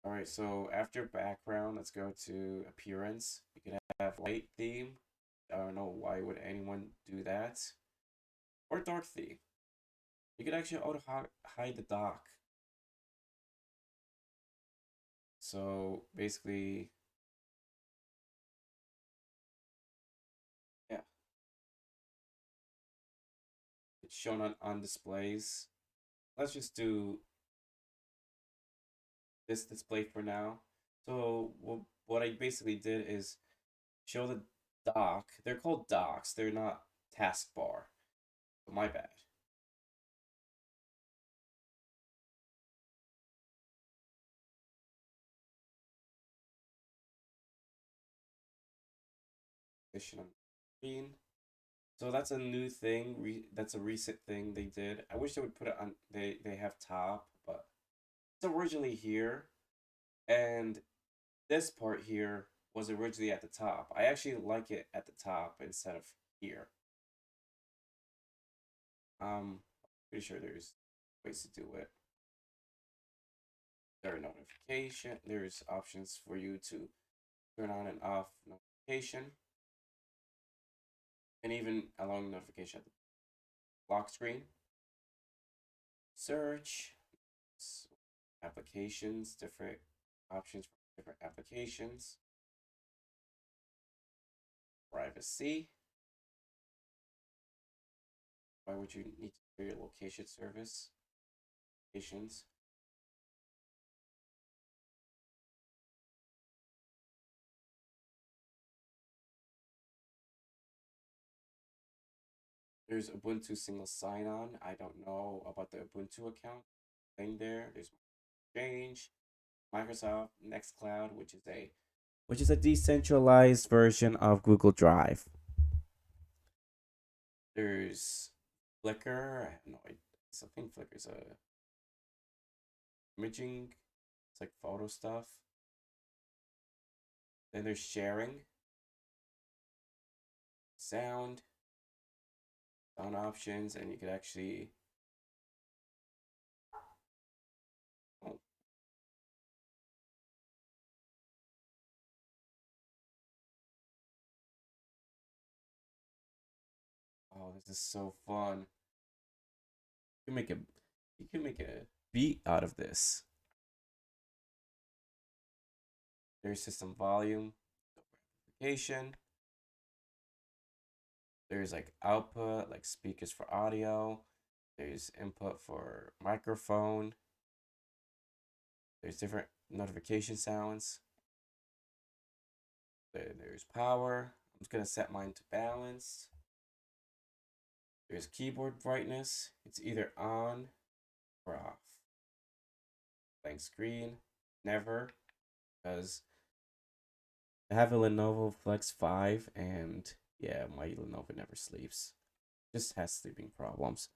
All right, so after background, let's go to appearance. You could have light theme. I don't know why would anyone do that. Or dark theme. You could actually auto hide the dock. So basically, yeah, it's shown on displays. Let's just do this display for now. So what I basically did is show the dock. They're called docks. They're not taskbar. My bad. Position on the screen. So that's a new thing. That's a recent thing they did. I wish they would put it on. They have top, but it's originally here, and this part here was originally at the top. I actually like it at the top instead of here. Pretty sure there's ways to do it. There are notification. There's options for you to turn on and off notification, and even allowing notification at the lock screen. Search, applications, different options for different applications. Privacy. Why would you need to clear your location service? Locations. There's Ubuntu single sign-on. I don't know about the Ubuntu account thing there. There's Exchange, Microsoft, Nextcloud, which is a decentralized version of Google Drive. There's Flickr. I have no idea. Something Flickr's a imaging. It's like photo stuff. Then there's sharing, sound, sound options, and you could actually. Oh, oh, this is so fun. You can make a you can make a beat out of this. There's system volume, amplification. There's like output, like speakers for audio. There's input for microphone. There's different notification sounds. There's power. I'm just gonna set mine to balance. There's keyboard brightness. It's either on or off. Blank screen, never, because I have a Lenovo Flex 5 and yeah, my Lenovo never sleeps. Just has sleeping problems.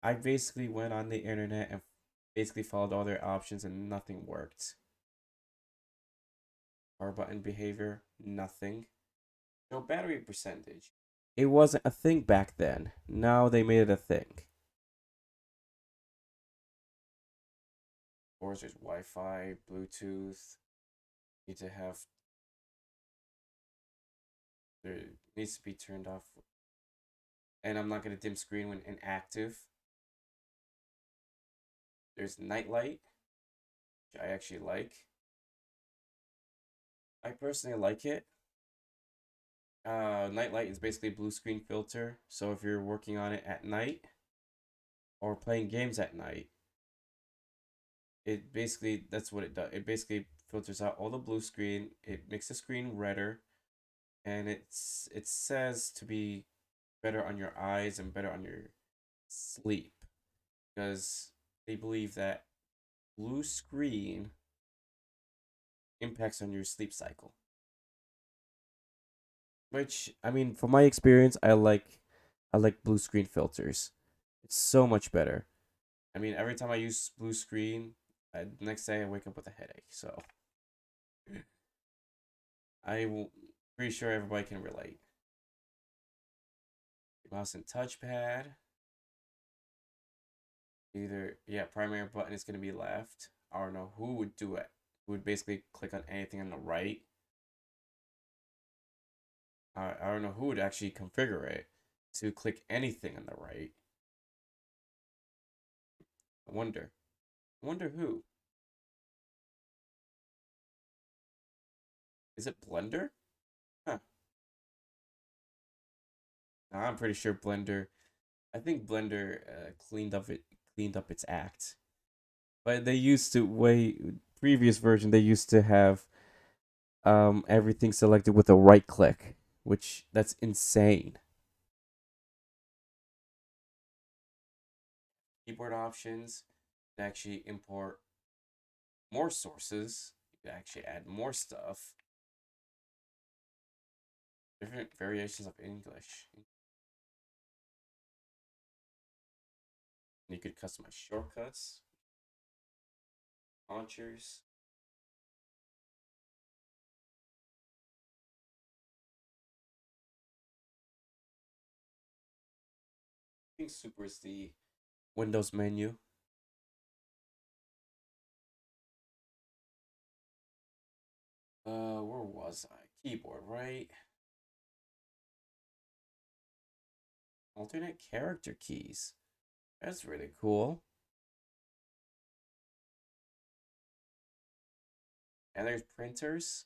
I basically went on the internet and basically followed all their options and nothing worked. Power button behavior, nothing. No battery percentage. It wasn't a thing back then. Now they made it a thing. Of course, there's Wi-Fi, Bluetooth. Need to have there needs to be turned off, and I'm not gonna dim screen when inactive. There's nightlight, which I actually like. I personally like it. Nightlight is basically a blue screen filter. So if you're working on it at night or playing games at night, it basically that's what it does. It basically filters out all the blue screen. It makes the screen redder, and it says to be better on your eyes and better on your sleep because they believe that blue screen impacts on your sleep cycle. Which I mean, from my experience, I like blue screen filters. It's so much better. I mean, every time I use blue screen, next day I wake up with a headache. So I will pretty sure everybody can relate. Mouse and touchpad. Either yeah, primary button is gonna be left. I don't know who would do it. Who would basically click on anything on the right. I don't know who would actually configure it to click anything on the right. I wonder. I wonder who. Is it Blender? Huh. Nah, I'm pretty sure Blender. I think Blender cleaned up its act. But they used to way previous version. They used to have everything selected with a right click, which that's insane. keyboard options. You can actually import more sources. You can actually add more stuff. Different variations of English. You could customize shortcuts, launchers. I think super is the Windows menu. Where was I? Keyboard, right? Alternate character keys. That's really cool. And there's printers,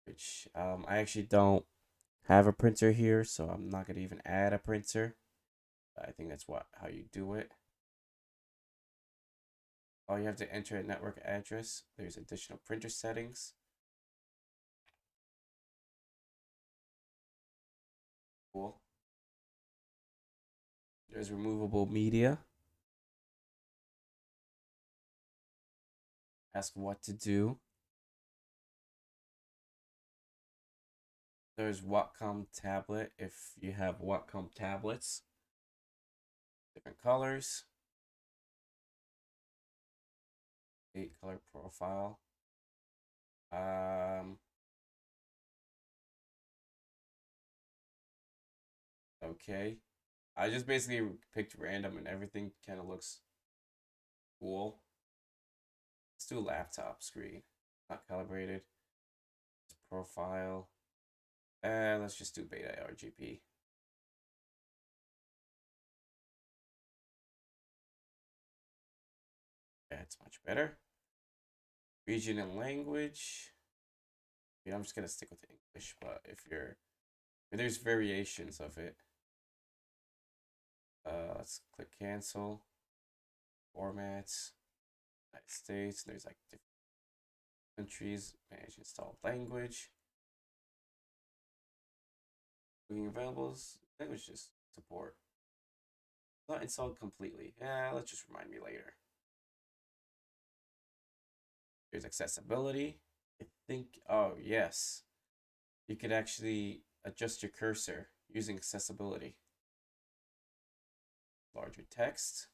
which I actually don't have a printer here, so I'm not gonna even add a printer. I think that's how you do it. Oh, you have to enter a network address. There's additional printer settings. Cool. There's removable media. Ask what to do. There's Wacom tablet if you have Wacom tablets. Different colors. 8-color profile. Okay. I just basically picked random and everything kind of looks cool. Let's do laptop screen. Not calibrated. Profile. Let's just do beta RGB. That's much better. Region and language. Yeah, I'm just gonna stick with English, but there's variations of it. Let's click cancel. Formats. United States. There's like different countries. Manage installed language. Cooking availables. Languages support. Not installed completely. Yeah, let's just remind me later. There's accessibility. I think, oh yes. You could actually adjust your cursor using accessibility. Larger text.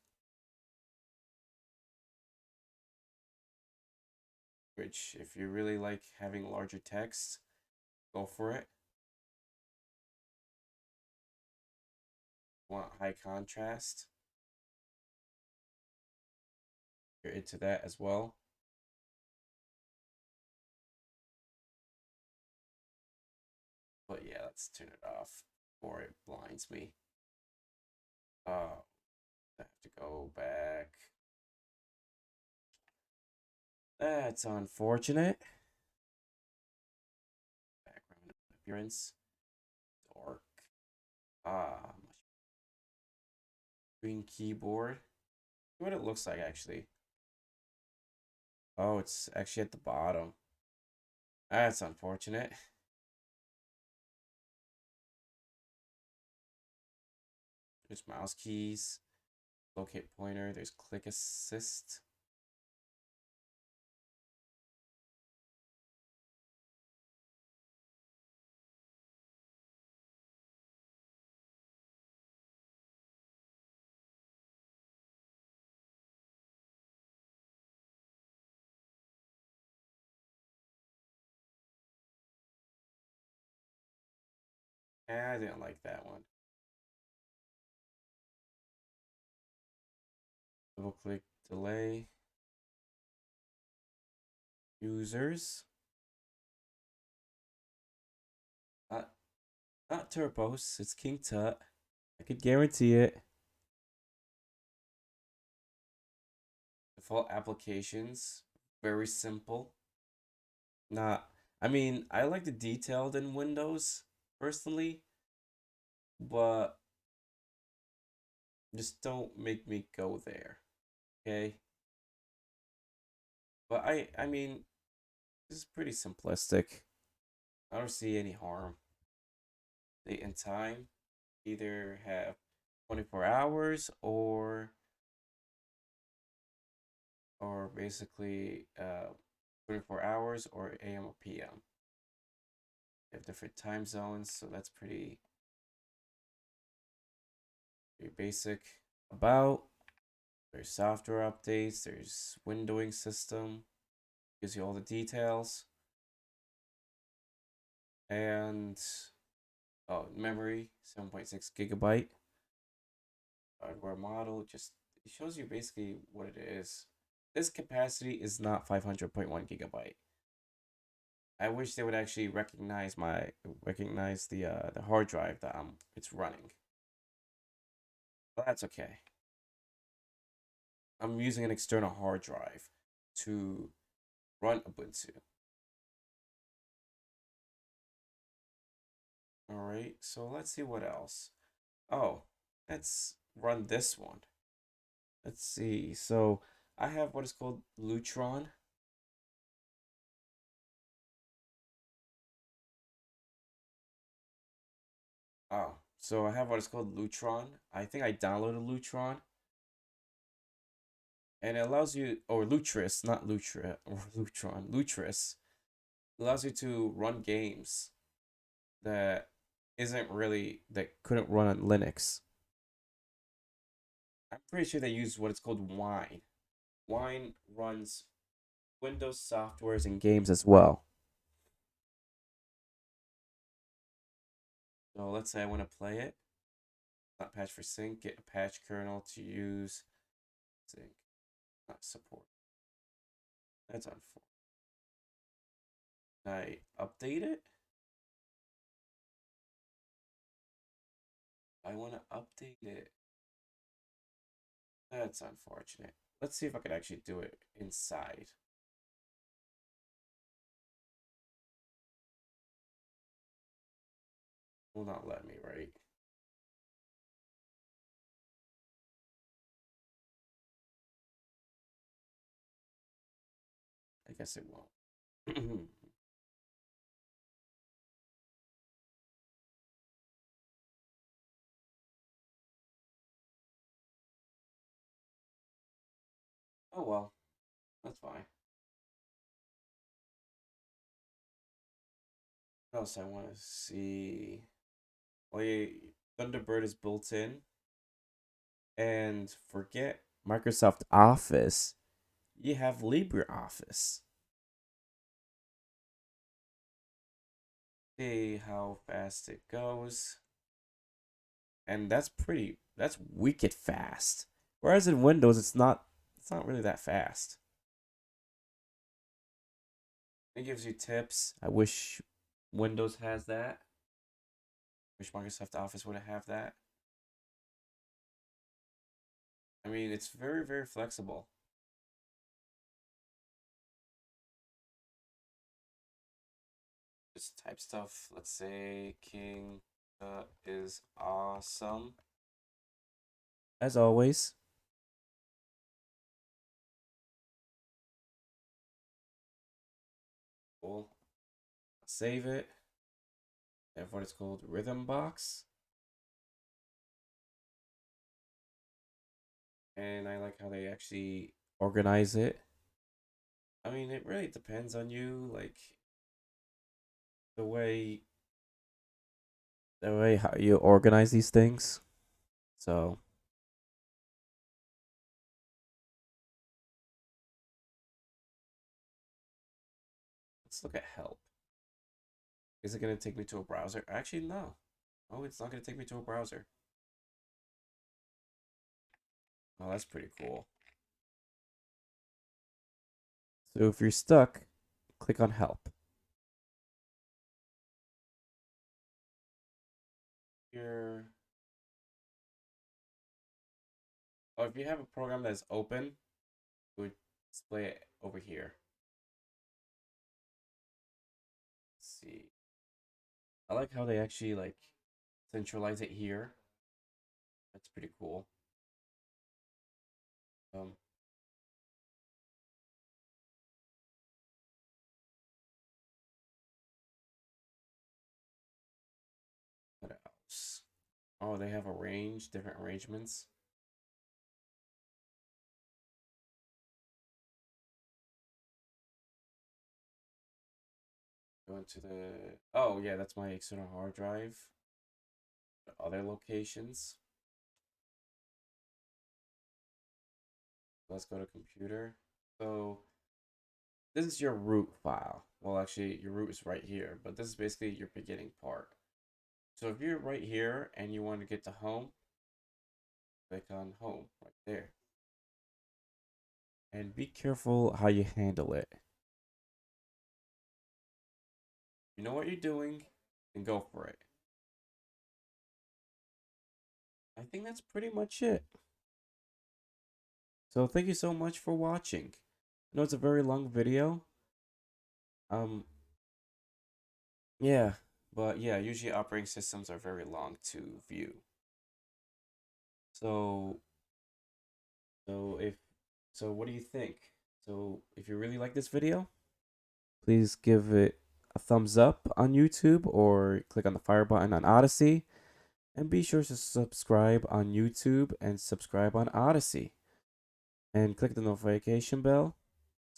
Which, if you really like having larger text, go for it. Want high contrast? You're into that as well. But yeah, let's turn it off before it blinds me. Oh, I have to go back. That's unfortunate. Background appearance. Dark. Ah, green keyboard. See what it looks like actually. Oh, it's actually at the bottom. That's unfortunate. There's mouse keys, locate pointer, there's click assist. I didn't like that one. Double click delay. Users. Not not Turbos, it's King Tut. I could guarantee it. Default applications. Very simple. Not I mean, I like the detailed in Windows personally, but just don't make me go there. Okay? But I mean, this is pretty simplistic. I don't see any harm. Date and time either have 24 hours or or basically 24 hours or AM or PM. They have different time zones, so that's pretty basic. About there's software updates, there's windowing system, gives you all the details, and oh, memory 7.6 gigabyte. Hardware model just it shows you basically what it is. This capacity is not 500.1 gigabyte. I wish they would actually recognize the hard drive that it's running. But that's okay. I'm using an external hard drive to run Ubuntu. All right, so let's see what else. Oh, let's run this one. Let's see. So I have what is called Lutron. Oh, so I have what is called Lutron. I think I downloaded Lutron, and it allows you, or Lutris, not Lutra, or Lutron, Lutris, allows you to run games that that couldn't run on Linux. I'm pretty sure they use what is called Wine. Wine runs Windows softwares and games as well. So let's say I want to play it. Not patch for sync. Get a patch kernel to use sync. Not support. That's unfortunate. I update it. I want to update it. That's unfortunate. Let's see if I can actually do it inside. Will not let me, right? I guess it won't. Oh well, that's fine. What else I want to see? Well, yeah, Thunderbird is built in, and forget Microsoft Office. You have LibreOffice. See how fast it goes, and that's wicked fast. Whereas in Windows, it's not really that fast. It gives you tips. I wish Windows has that. Wish Microsoft Office would have that. I mean, it's very, very flexible. Just type stuff. Let's say King is awesome. As always. Cool. Save it. Have what it's called Rhythm Box. And I like how they actually organize it. I mean, it really depends on you, like the way how you organize these things. So let's look at help. Is it gonna take me to a browser? Actually, no. Oh, it's not gonna take me to a browser. Oh, that's pretty cool. So if you're stuck, click on help. Here, oh, if you have a program that's open, it would display it over here. Let's see. I like how they actually like centralize it here. That's pretty cool. Um, what else? Oh, they have different arrangements. Go into the, oh yeah, that's my external hard drive. Other locations. Let's go to computer. So this is your root file. Well, actually, your root is right here, but this is basically your beginning part. So if you're right here and you want to get to home, click on home right there. And be careful how you handle it. You know what you're doing, and go for it. I think that's pretty much it. So thank you so much for watching. I know it's a very long video. Um, yeah, but yeah, usually operating systems are very long to view. So, so if, so what do you think? So if you really like this video, please give it a thumbs up on YouTube or click on the fire button on Odyssey. And be sure to subscribe on YouTube and subscribe on Odyssey. And click the notification bell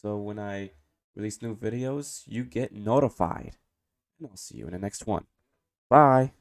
so when I release new videos, you get notified. And I'll see you in the next one. Bye.